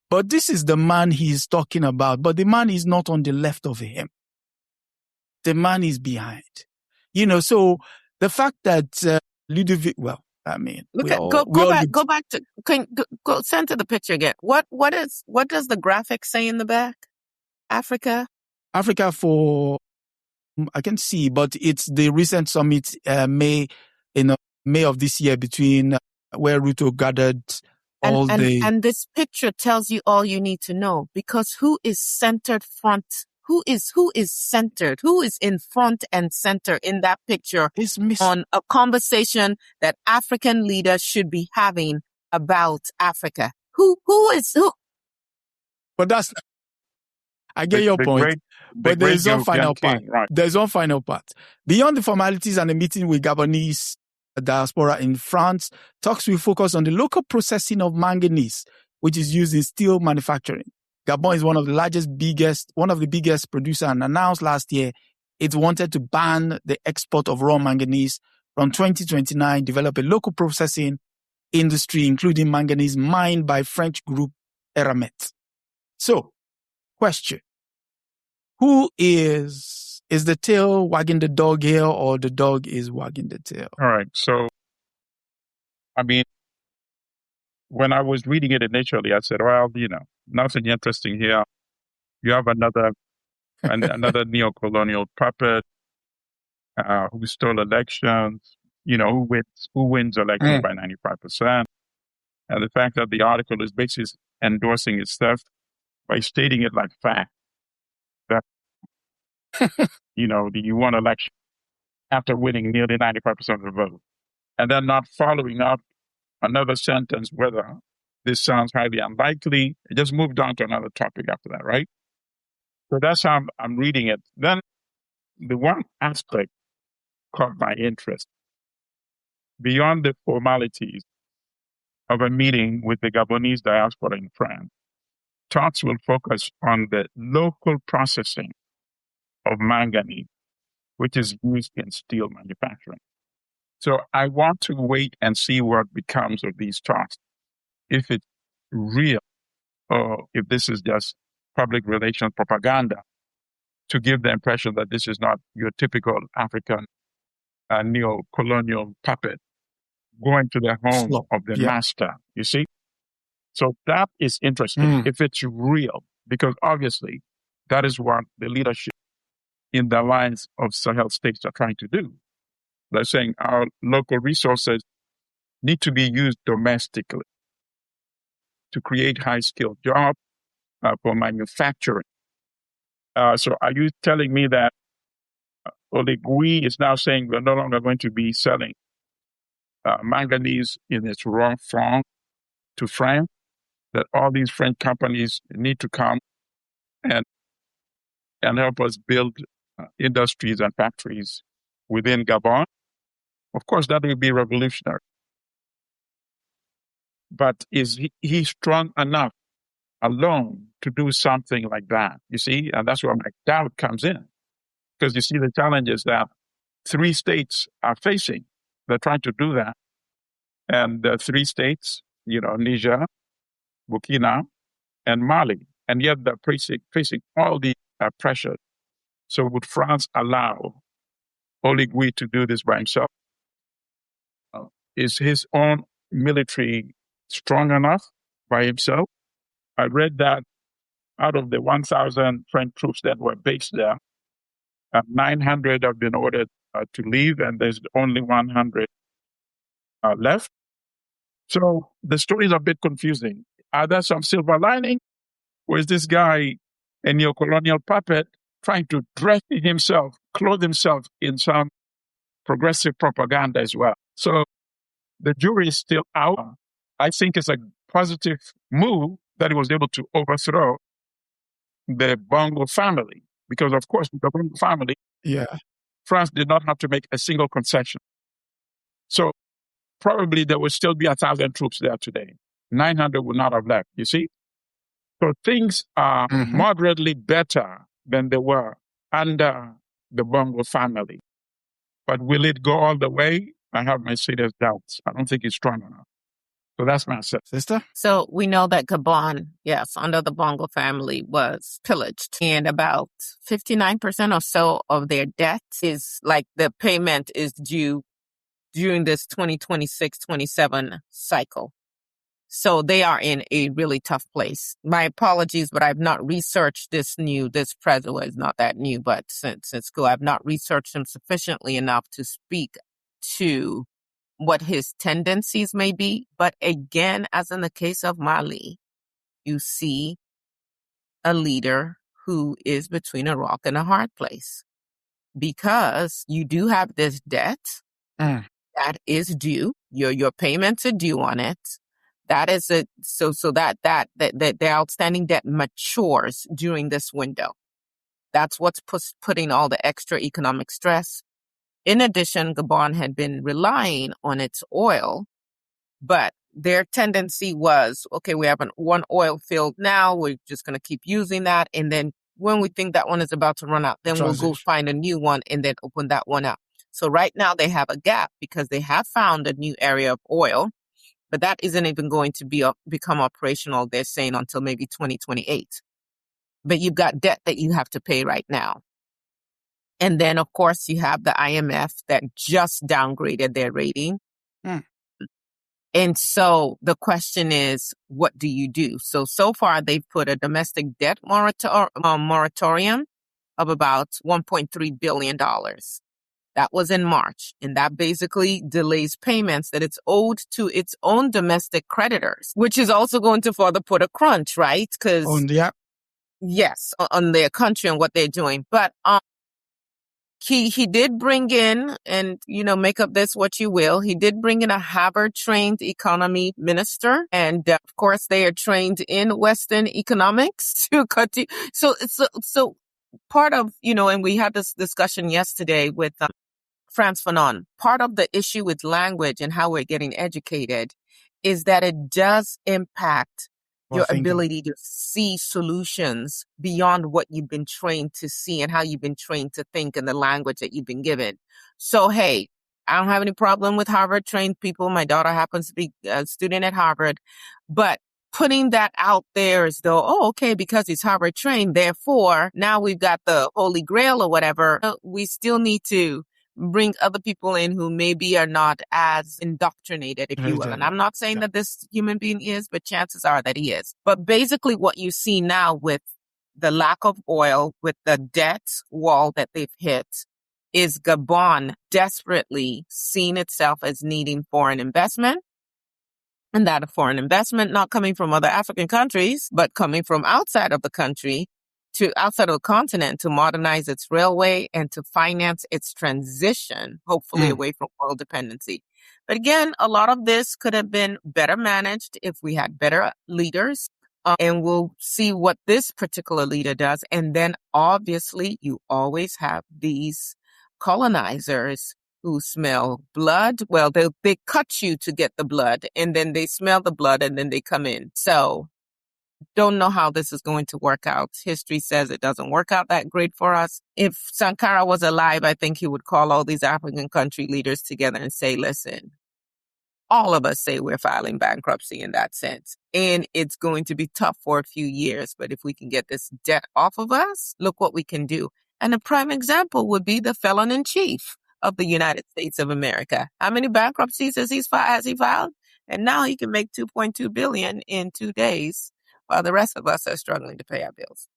A: But this is the man he's talking about. But the man is not on the left of him. The man is behind. So the fact that Ludovic,
B: go back to, go center the picture again. What does the graphic say in the back? Africa for, I can see, but it's the recent summit, May of this year between where Ruto gathered and this picture tells you all you need to know, because who is centered front? Who is centered? Who is in front and center in that picture on a conversation that African leaders should be having about Africa? Who is who?
A: But I get your point. But there's one final part.
C: Right.
A: There's one final part. Beyond the formalities and the meeting with Gabonese diaspora in France, talks will focus on the local processing of manganese, which is used in steel manufacturing. Gabon is one of the biggest producer, and announced last year it wanted to ban the export of raw manganese from 2029, develop a local processing industry, including manganese mined by French group Eramet. So, question. Who is the tail wagging the dog here, or the dog is wagging the tail?
C: All right. So, when I was reading it initially, I said, well, nothing interesting here. You have another neocolonial puppet who stole elections, who wins elections by 95%. And the fact that the article is basically endorsing itself by stating it like fact that, you won election after winning nearly 95% of the vote. And then not following up another sentence whether this sounds highly unlikely. It just moved on to another topic after that, right? So that's how I'm reading it. Then the one aspect caught my interest. Beyond the formalities of a meeting with the Gabonese diaspora in France, talks will focus on the local processing of manganese, which is used in steel manufacturing. So I want to wait and see what becomes of these talks, if it's real or if this is just public relations propaganda to give the impression that this is not your typical African neo-colonial puppet going to the home of the master, you see? So that is interesting if it's real, because obviously that is what the leadership in the lines of Sahel states are trying to do. They're saying our local resources need to be used domestically to create high-skilled jobs for manufacturing. So are you telling me that Oligui is now saying we're no longer going to be selling manganese in its raw form to France, that all these French companies need to come and help us build industries and factories within Gabon. Of course, that will be revolutionary. But is he strong enough alone to do something like that? You see, and that's where my doubt comes in. Because you see the challenges that 3 states are facing. They're trying to do that. And the 3 states, Niger, Burkina, and Mali. And yet they're facing all the pressure. So would France allow Oligui to do this by himself? Is his own military strong enough by himself? I read that out of the 1,000 French troops that were based there, 900 have been ordered to leave, and there's only 100 left. So the story is a bit confusing. Are there some silver lining? Or is this guy a neocolonial puppet trying to dress himself, clothe himself in some progressive propaganda as well? So the jury is still out. I think it's a positive move that he was able to overthrow the Bongo family. Because, of course, the Bongo family, France did not have to make a single concession. So probably there would still be 1,000 troops there today. 900 would not have left, you see? So things are moderately better than they were under the Bongo family. But will it go all the way? I have my serious doubts. I don't think it's strong enough. So that's my assessment.
A: Sister?
B: So we know that Gabon, yes, under the Bongo family was pillaged, and about 59% or so of their debt is like the payment is due during this 2026-27 cycle. So they are in a really tough place. My apologies, but I've not researched this president is not that new, but since school, I've not researched him sufficiently enough to speak to what his tendencies may be. But again, as in the case of Mali, you see a leader who is between a rock and a hard place, because you do have this debt that is due. Your payments are due on it. That is that the outstanding debt matures during this window. That's what's putting all the extra economic stress. In addition, Gabon had been relying on its oil, but their tendency was, okay, we have one oil field now, we're just going to keep using that. And then when we think that one is about to run out, then we'll go find a new one and then open that one up. So right now they have a gap because they have found a new area of oil, but that isn't even going to become operational, they're saying, until maybe 2028. But you've got debt that you have to pay right now. And then, of course, you have the IMF that just downgraded their rating. And so the question is, what do you do? So far, they've put a domestic debt moratorium of about $1.3 billion. That was in March. And that basically delays payments that it's owed to its own domestic creditors, which is also going to further put a crunch, right? Because yes, on their country and what they're doing. But he did bring in, and, make of this what you will, he did bring in a Harvard-trained economy minister. And, of course, they are trained in Western economics to continue. So part of, and we had this discussion yesterday with Frantz Fanon. Part of the issue with language and how we're getting educated is that it does impact your ability to see solutions beyond what you've been trained to see and how you've been trained to think in the language that you've been given. So, hey, I don't have any problem with Harvard-trained people. My daughter happens to be a student at Harvard. But putting that out there as though, okay, because he's Harvard-trained, therefore, now we've got the Holy Grail or whatever, we still need to bring other people in who maybe are not as indoctrinated, if you will. And I'm not saying that this human being is, but chances are that he is. But basically what you see now with the lack of oil, with the debt wall that they've hit, is Gabon desperately seeing itself as needing foreign investment. And that foreign investment not coming from other African countries, but coming from outside of the country, to outside of the continent, to modernize its railway and to finance its transition, hopefully away from oil dependency. But again, a lot of this could have been better managed if we had better leaders. And we'll see what this particular leader does. And then obviously you always have these colonizers who smell blood. Well, they cut you to get the blood, and then they smell the blood, and then they come in. So don't know how this is going to work out. History says it doesn't work out that great for us. If Sankara was alive, I think he would call all these African country leaders together and say, listen, all of us say we're filing bankruptcy in that sense. And it's going to be tough for a few years. But if we can get this debt off of us, look what we can do. And a prime example would be the felon in chief of the United States of America. How many bankruptcies has he filed? And now he can make $2.2 billion in 2 days, while the rest of us are struggling to pay our bills.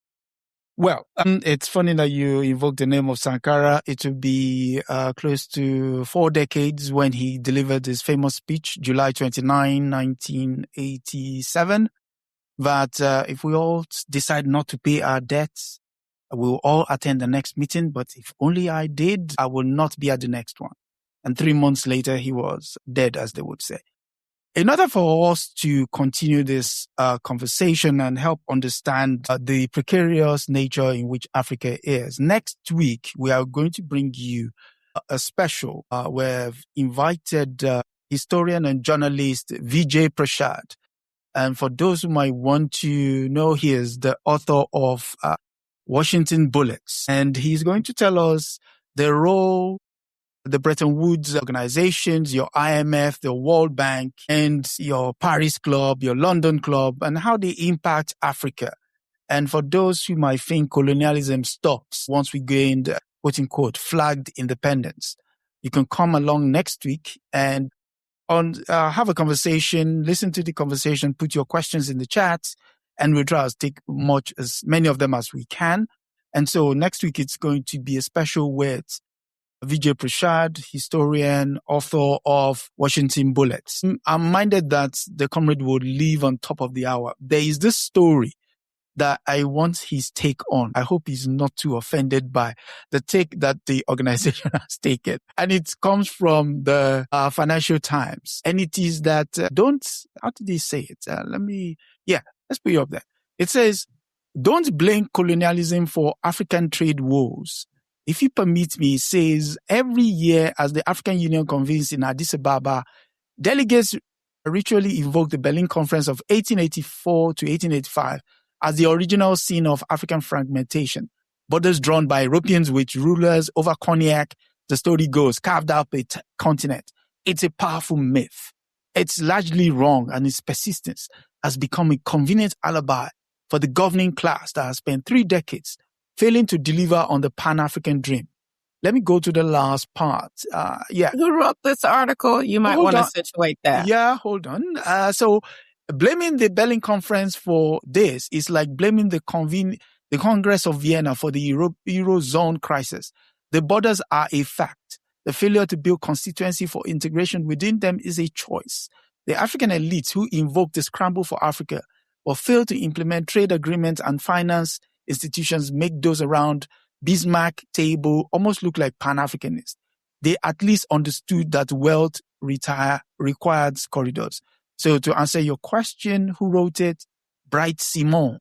A: Well, it's funny that you invoke the name of Sankara. It will be close to 4 decades when he delivered his famous speech, July 29, 1987, that if we all decide not to pay our debts, we'll all attend the next meeting. But if only I did, I will not be at the next one. And 3 months later, he was dead, as they would say. In order for us to continue this conversation and help understand the precarious nature in which Africa is, next week we are going to bring you a special. We've invited historian and journalist Vijay Prashad. And for those who might want to know, he is the author of Washington Bullets. And he's going to tell us the role the Bretton Woods organizations, your IMF, the World Bank, and your Paris Club, your London Club, and how they impact Africa. And for those who might think colonialism stops once we gained, quote unquote, flagged independence, you can come along next week and have a conversation, listen to the conversation, put your questions in the chat, and we'll try to take as many of them as we can. And so next week, it's going to be a special with Vijay Prashad, historian, author of Washington Bullets. I'm minded that the comrade would leave on top of the hour. There is this story that I want his take on. I hope he's not too offended by the take that the organization has taken. And it comes from the Financial Times. And it is that how did they say it? Let's put it up there. It says, don't blame colonialism for African trade woes. If you permit me, it says every year as the African Union convenes in Addis Ababa, delegates ritually invoke the Berlin Conference of 1884 to 1885 as the original scene of African fragmentation. Borders drawn by Europeans with rulers over cognac, the story goes, carved out a continent. It's a powerful myth. It's largely wrong, and its persistence has become a convenient alibi for the governing class that has spent 3 decades failing to deliver on the Pan-African dream. Let me go to the last part.
B: Who wrote this article? You might want to situate that.
A: Yeah, hold on. So blaming the Berlin Conference for this is like blaming the Congress of Vienna for the Eurozone crisis. The borders are a fact. The failure to build constituency for integration within them is a choice. The African elites who invoke the Scramble for Africa or fail to implement trade agreements and finance institutions make those around Bismarck table almost look like Pan-Africanists. They at least understood that wealth required corridors. So to answer your question, who wrote it? Bright Simon.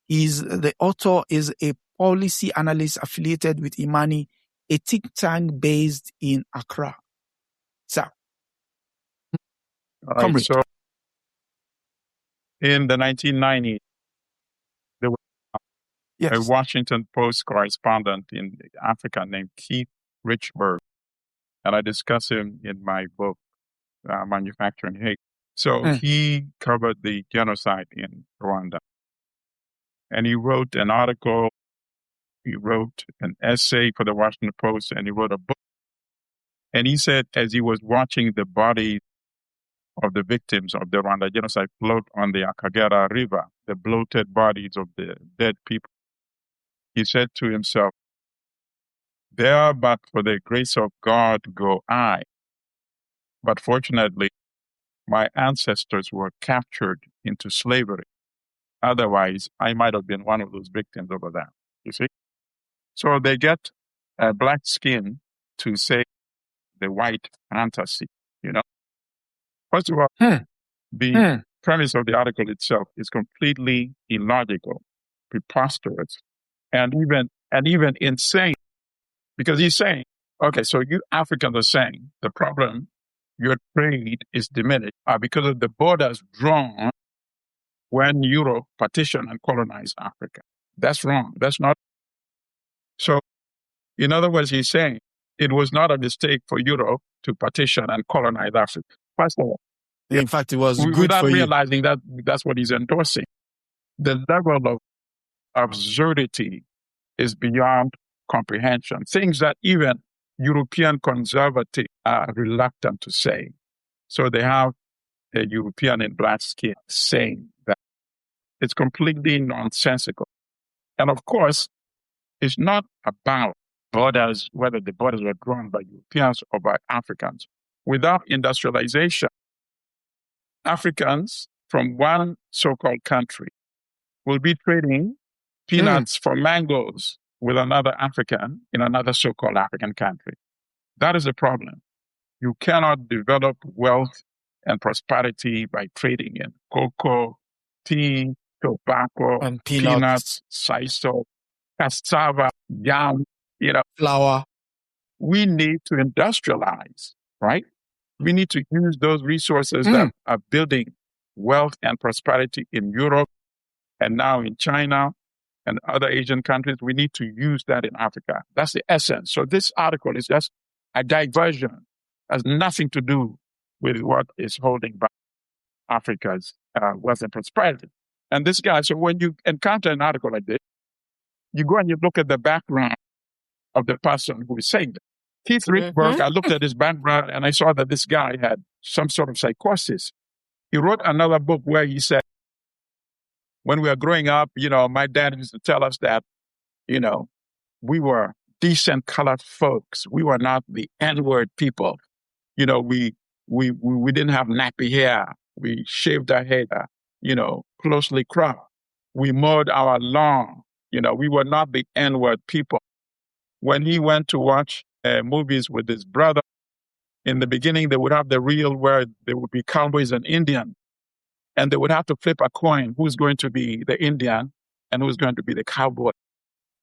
A: The author is a policy analyst affiliated with Imani, a think tank based in Accra. So,
C: so in the 1990s, there was a Washington Post correspondent in Africa named Keith Richburg, and I discuss him in my book, Manufacturing Hate. So he covered the genocide in Rwanda, and he wrote an article, he wrote an essay for the Washington Post, and he wrote a book. And he said, as he was watching the bodies of the victims of the Rwanda genocide float on the Akagera River, the bloated bodies of the dead people, he said to himself, "There but for the grace of God go I. But fortunately, my ancestors were captured into slavery. Otherwise, I might have been one of those victims over there." You see? So they get a black skin to say the white fantasy. First of all, the premise of the article itself is completely illogical, preposterous, and even insane. Because he's saying, okay, so you Africans are saying the problem, your trade is diminished because of the borders drawn when Europe partitioned and colonized Africa. That's wrong. That's not. So, in other words, he's saying it was not a mistake for Europe to partition and colonize Africa. First of all,
E: in fact, it was good
C: without
E: for you.
C: realizing that that's what he's endorsing. The level of absurdity is beyond comprehension. Things that even European conservatives are reluctant to say. So they have a European in black skin saying that. It's completely nonsensical. And of course, it's not about borders, whether the borders were drawn by Europeans or by Africans. Without industrialization, Africans from one so-called country will be trading peanuts for mangoes with another African in another so-called African country. That is the problem. You cannot develop wealth and prosperity by trading in cocoa, tea, tobacco,
E: And
C: peanuts, sisal, cassava, yam,
E: flour.
C: We need to industrialize, right? We need to use those resources that are building wealth and prosperity in Europe and now in China and other Asian countries. We need to use that in Africa. That's the essence. So this article is just a diversion. Has nothing to do with what is holding back Africa's wealth and prosperity. And this guy, so when you encounter an article like this, you go and you look at the background of the person who is saying that. Keith Rickberg, I looked at his background and I saw that this guy had some sort of psychosis. He wrote another book where he said, when we were growing up, my dad used to tell us that, we were decent colored folks. We were not the N-word people. We didn't have nappy hair. We shaved our hair, closely cropped. We mowed our lawn. We were not the N-word people. When he went to watch movies with his brother, in the beginning, they would have the reel where there would be cowboys and Indian. And they would have to flip a coin, who's going to be the Indian and who's going to be the cowboy.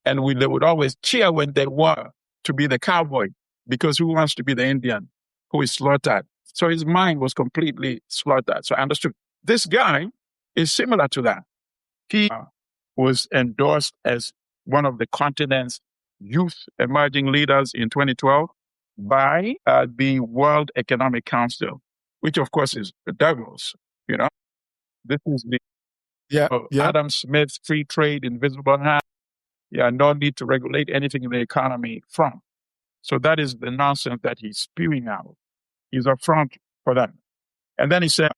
C: And they would always cheer when they were to be the cowboy, because who wants to be the Indian who is slaughtered? So his mind was completely slaughtered. So I understood. This guy is similar to that. He was endorsed as one of the continent's youth emerging leaders in 2012 by the World Economic Council, which of course is the devils, This is the Adam Smith's free trade, invisible hand. No need to regulate anything in the economy front. So that is the nonsense that he's spewing out. He's a front for them. And then he said,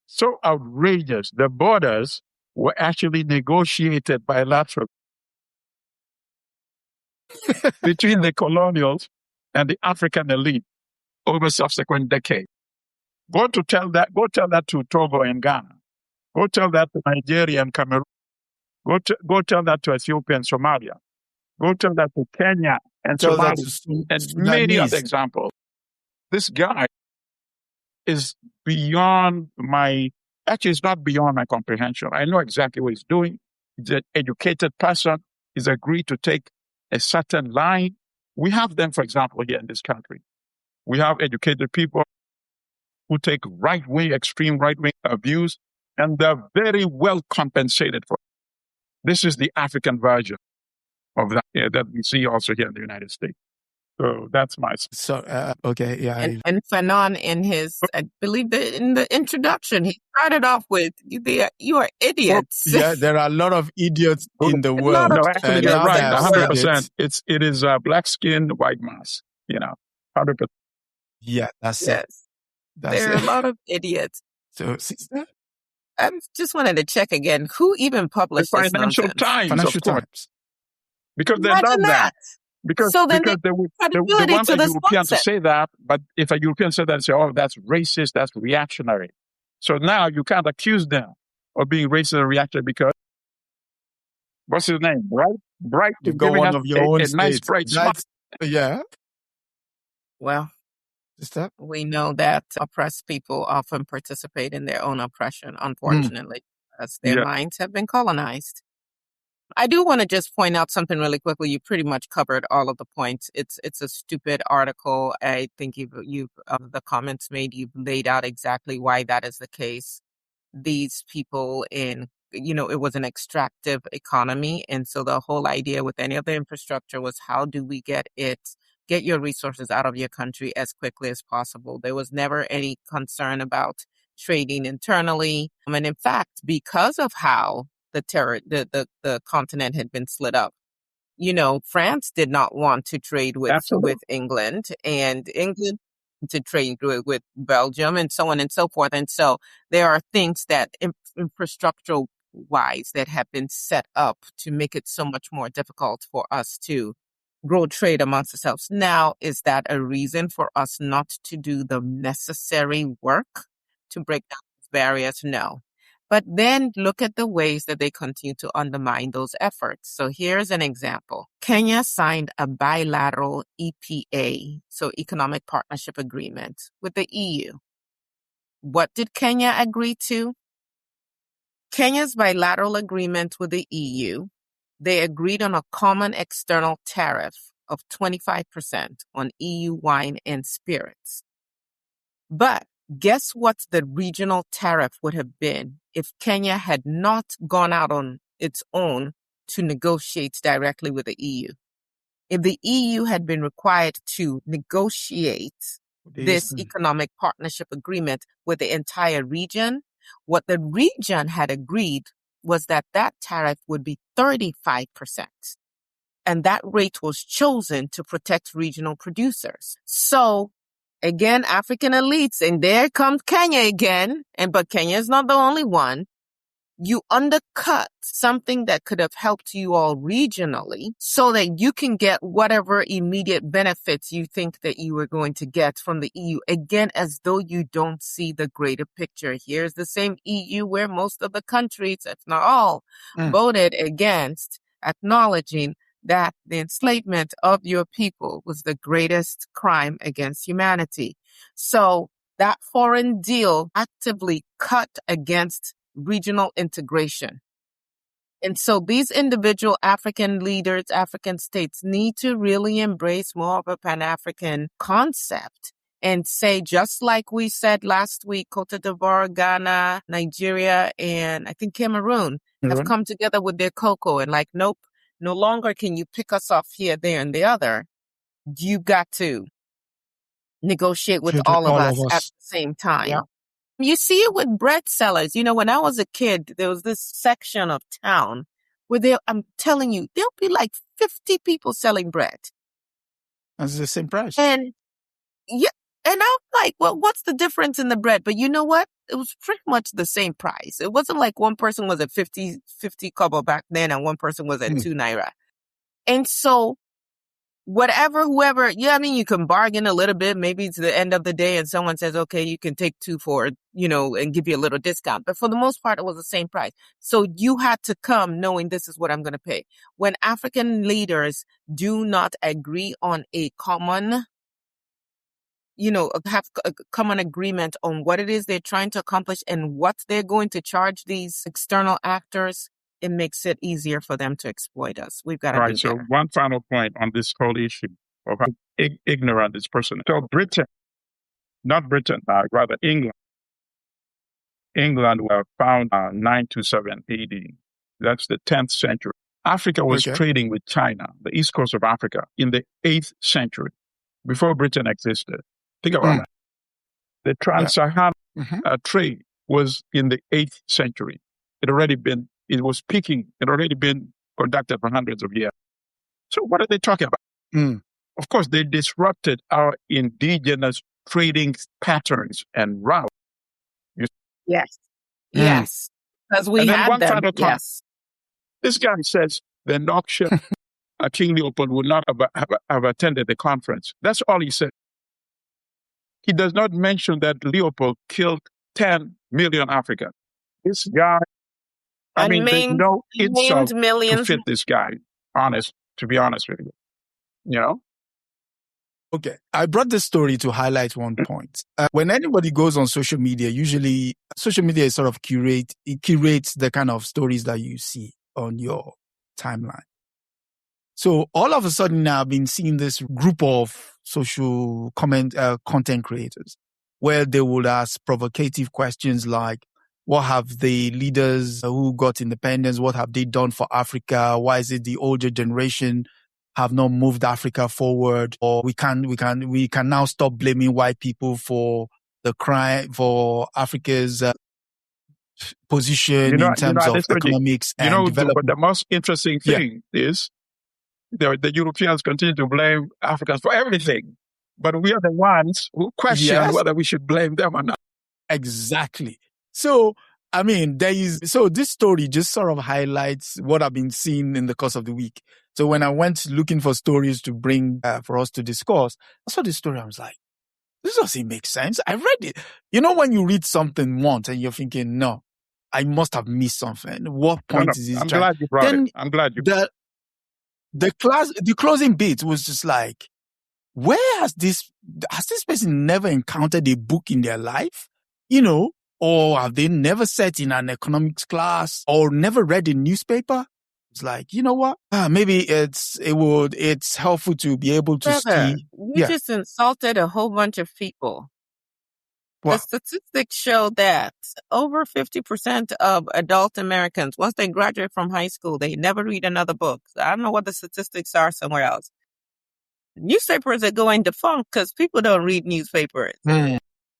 C: so outrageous, the borders were actually negotiated bilaterally between the colonials and the African elite over subsequent decades. Go tell that to Togo and Ghana. Go tell that to Nigeria and Cameroon. Go tell that to Ethiopia and Somalia. Go tell that to Kenya and Somalia and many other examples. This guy is beyond it's not beyond my comprehension. I know exactly what he's doing. He's an educated person. He's agreed to take a certain line. We have them, for example, here in this country. We have educated people who take extreme right-wing views, and they're very well compensated for it. This is the African version of that that we see also here in the United States. So that's my...
E: Okay, yeah.
B: And Fanon, in his, I believe in the introduction, he started off with, you are idiots.
E: There are a lot of idiots in the world.
C: No, actually, you're right, 100%. It is black skin, white mass, 100%.
E: Yeah, that's it.
B: There are a lot of idiots.
E: So, sister?
B: I just wanted to check again. Who even published
C: the
B: this
C: Financial
B: nonsense?
C: Times,
E: Financial
C: of course.
E: Times.
C: Because they love that. Because they want a European to say that, but if a European said that, they say, oh, that's racist, that's reactionary. So now you can't accuse them of being racist and reactionary because, what's his name? Bright.
E: You've got one of your own
C: a nice bright smile.
E: Yeah.
B: Well,
E: Sister?
B: We know that oppressed people often participate in their own oppression, unfortunately, as their
C: Yeah.
B: minds have been colonized. I do want to just point out something really quickly. You pretty much covered all of the points. It's a stupid article. I think you've the comments made, you've laid out exactly why that is the case. These people it was an extractive economy. And so the whole idea with any of the infrastructure was, how do we get your resources out of your country as quickly as possible? There was never any concern about trading internally. And in fact, because of how the continent had been split up, France did not want to trade with England, and England to trade with Belgium, and so on and so forth. And so there are things that infrastructural wise that have been set up to make it so much more difficult for us to grow trade amongst ourselves. Now, is that a reason for us not to do the necessary work to break down these barriers? No. But then look at the ways that they continue to undermine those efforts. So here's an example. Kenya signed a bilateral EPA, so Economic Partnership Agreement, with the EU. What did Kenya agree to? Kenya's bilateral agreement with the EU, they agreed on a common external tariff of 25% on EU wine and spirits. But guess what the regional tariff would have been if Kenya had not gone out on its own to negotiate directly with the EU? If the EU had been required to negotiate this economic partnership agreement with the entire region, what the region had agreed was that tariff would be 35%. And that rate was chosen to protect regional producers. So again, African elites, and there comes Kenya again, but Kenya is not the only one. You undercut something that could have helped you all regionally so that you can get whatever immediate benefits you think that you were going to get from the EU. Again, as though you don't see the greater picture. Here's the same EU where most of the countries, if not all, voted against acknowledging that the enslavement of your people was the greatest crime against humanity. So that foreign deal actively cut against regional integration. And so these individual African leaders, African states need to really embrace more of a Pan-African concept and say, just like we said last week, Cote d'Ivoire, Ghana, Nigeria, and I think Cameroon have come together with their cocoa and like, nope, no longer can you pick us off here, there, and the other. You got to negotiate with all of us at the same time. Yeah. You see it with bread sellers. When I was a kid, there was this section of town where I'm telling you, there'll be like 50 people selling bread.
E: That's the same price.
B: And yeah, and I'm like, well, what's the difference in the bread? But you know what? It was pretty much the same price. It wasn't like one person was at 50 kobo back then and one person was at 2 naira. And so whoever, you can bargain a little bit. Maybe it's the end of the day and someone says, okay, you can take 2 for, and give you a little discount. But for the most part, it was the same price. So you had to come knowing this is what I'm going to pay. When African leaders do not agree on a common, have a common agreement on what it is they're trying to accomplish and what they're going to charge these external actors, it makes it easier for them to exploit us. We've got to do
C: So
B: better.
C: one final point on this whole issue of how ignorant this person is. So rather England. England was found 927 AD. That's the 10th century. Africa was trading with China, the east coast of Africa, in the 8th century, before Britain existed. Think about that. The trans-Saharan trade was in the 8th century. It was peaking. It had already been conducted for hundreds of years. So what are they talking about? Of course, they disrupted our indigenous trading patterns and routes.
B: Yes. Yes. Because we had them. Yes.
C: This guy says the noxious King Leopold would not have attended the conference. That's all he said. He does not mention that Leopold killed 10 million Africans. This guy, there's no insult to fit this guy, to be honest with you.
E: Okay. I brought this story to highlight one point. When anybody goes on social media, usually social media is sort of curates the kind of stories that you see on your timeline. So all of a sudden now I've been seeing this group of social content creators where they would ask provocative questions like, what have the leaders who got independence, what have they done for Africa? Why is it the older generation have not moved Africa forward? Or we can now stop blaming white people for the crime, for Africa's position in terms of economics and development.
C: But the most interesting thing is the Europeans continue to blame Africans for everything. But we are the ones who question whether we should blame them or not.
E: Exactly. So, I mean, this story just sort of highlights what I've been seeing in the course of the week. So when I went looking for stories to bring for us to discuss, I saw this story. I was like, this doesn't make sense. I read it. You know, when you read something once and you're thinking, no, I must have missed something. What point is this?
C: I'm glad you brought it. I'm glad you brought
E: it. The closing bit was just like, where has this person never encountered a book in their life? You know, or have they never sat in an economics class or never read a newspaper? It's like, you know what? Maybe it's helpful to be able to see.
B: You just insulted a whole bunch of people.
E: What?
B: The statistics show that over 50% of adult Americans, once they graduate from high school, they never read another book. I don't know what the statistics are somewhere else. Newspapers are going defunct because people don't read newspapers.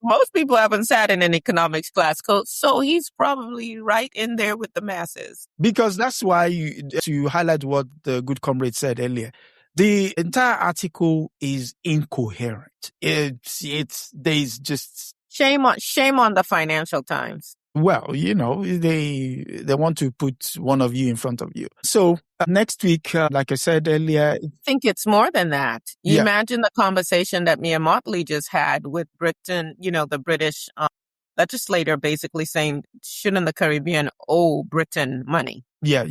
B: Most people haven't sat in an economics class, so he's probably right in there with the masses.
E: Because that's why, to highlight what the good comrade said earlier, the entire article is incoherent. There's just
B: shame on the Financial Times.
E: Well, you know, they want to put one of you in front of you. So next week, like I said earlier,
B: I think it's more than that. You imagine the conversation that Mia Motley just had with Britain, you know, the British legislator basically saying, shouldn't the Caribbean owe Britain money?
E: Yeah.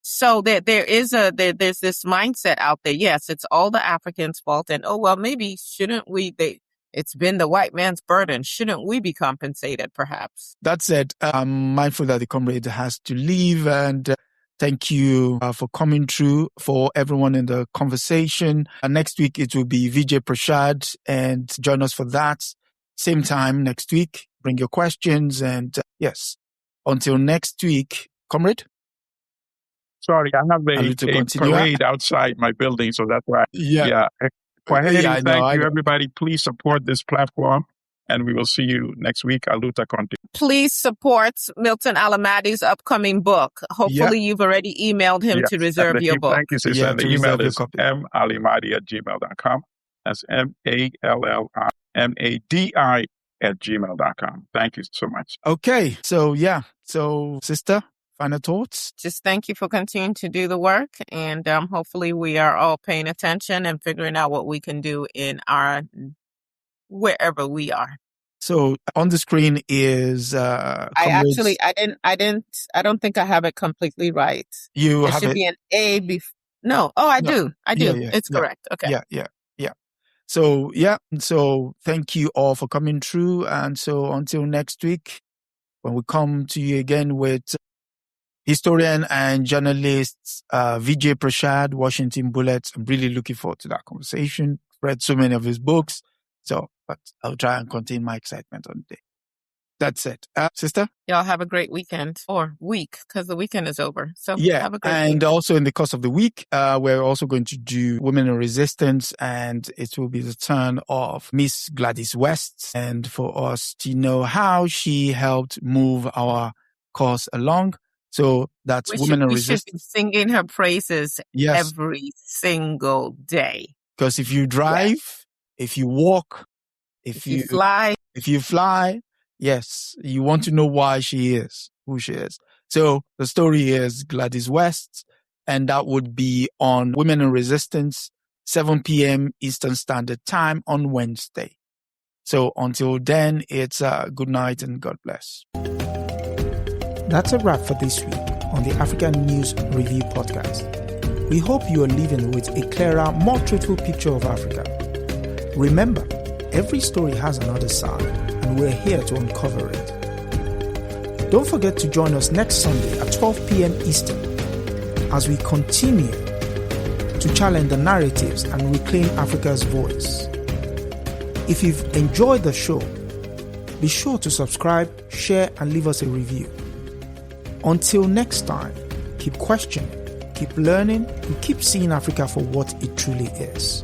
B: So there's this mindset out there. Yes, it's all the Africans' fault. And, maybe shouldn't we, it's been the white man's burden. Shouldn't we be compensated, perhaps?
E: That said, I'm mindful that the comrade has to leave, and thank you for coming through, for everyone in the conversation. Next week, it will be Vijay Prashad, and join us for that. Same time next week. Bring your questions, and yes, until next week, comrade.
C: Sorry, I have a parade outside my building, so that's why. Thank you, everybody. Please support this platform, and we will see you next week. Aluta Conti.
B: Please support Milton Allimadi's upcoming book. Hopefully, you've already emailed him to reserve your book.
C: Thank you, sister. The email is mallimadi@gmail.com. That's MALLIMADI@gmail.com. Thank you so much.
E: Okay. So, sister, final thoughts?
B: Just thank you for continuing to do the work. And hopefully we are all paying attention and figuring out what we can do in wherever we are.
E: So on the screen is
B: I don't think I have it completely right.
E: You
B: have
E: it?
B: Should be an A No. Oh, I do. It's correct. Okay.
E: Yeah. So thank you all for coming through. And so until next week, when we come to you again with historian and journalist Vijay Prashad, Washington Bullets. I'm really looking forward to that conversation. Read so many of his books. But I'll try and contain my excitement on the day. That's it. Sister?
B: Y'all have a great weekend or week, because the weekend is over. So have a great week.
E: Also in the course of the week, we're also going to do Women in Resistance, and it will be the turn of Miss Gladys West, and for us to know how she helped move our cause along. So that's Women in Resistance.
B: We should be singing her praises every single day.
E: Because if you drive, if you walk, if you fly, yes, you want to know why she is, who she is. So the story is Gladys West, and that would be on Women in Resistance, 7 p.m. Eastern Standard Time on Wednesday. So until then, it's good night and God bless.
A: That's a wrap for this week on the African News Review podcast. We hope you are leaving with a clearer, more truthful picture of Africa. Remember, every story has another side, and we're here to uncover it. Don't forget to join us next Sunday at 12 p.m. Eastern as we continue to challenge the narratives and reclaim Africa's voice. If you've enjoyed the show, be sure to subscribe, share, and leave us a review. Until next time, keep questioning, keep learning, and keep seeing Africa for what it truly is.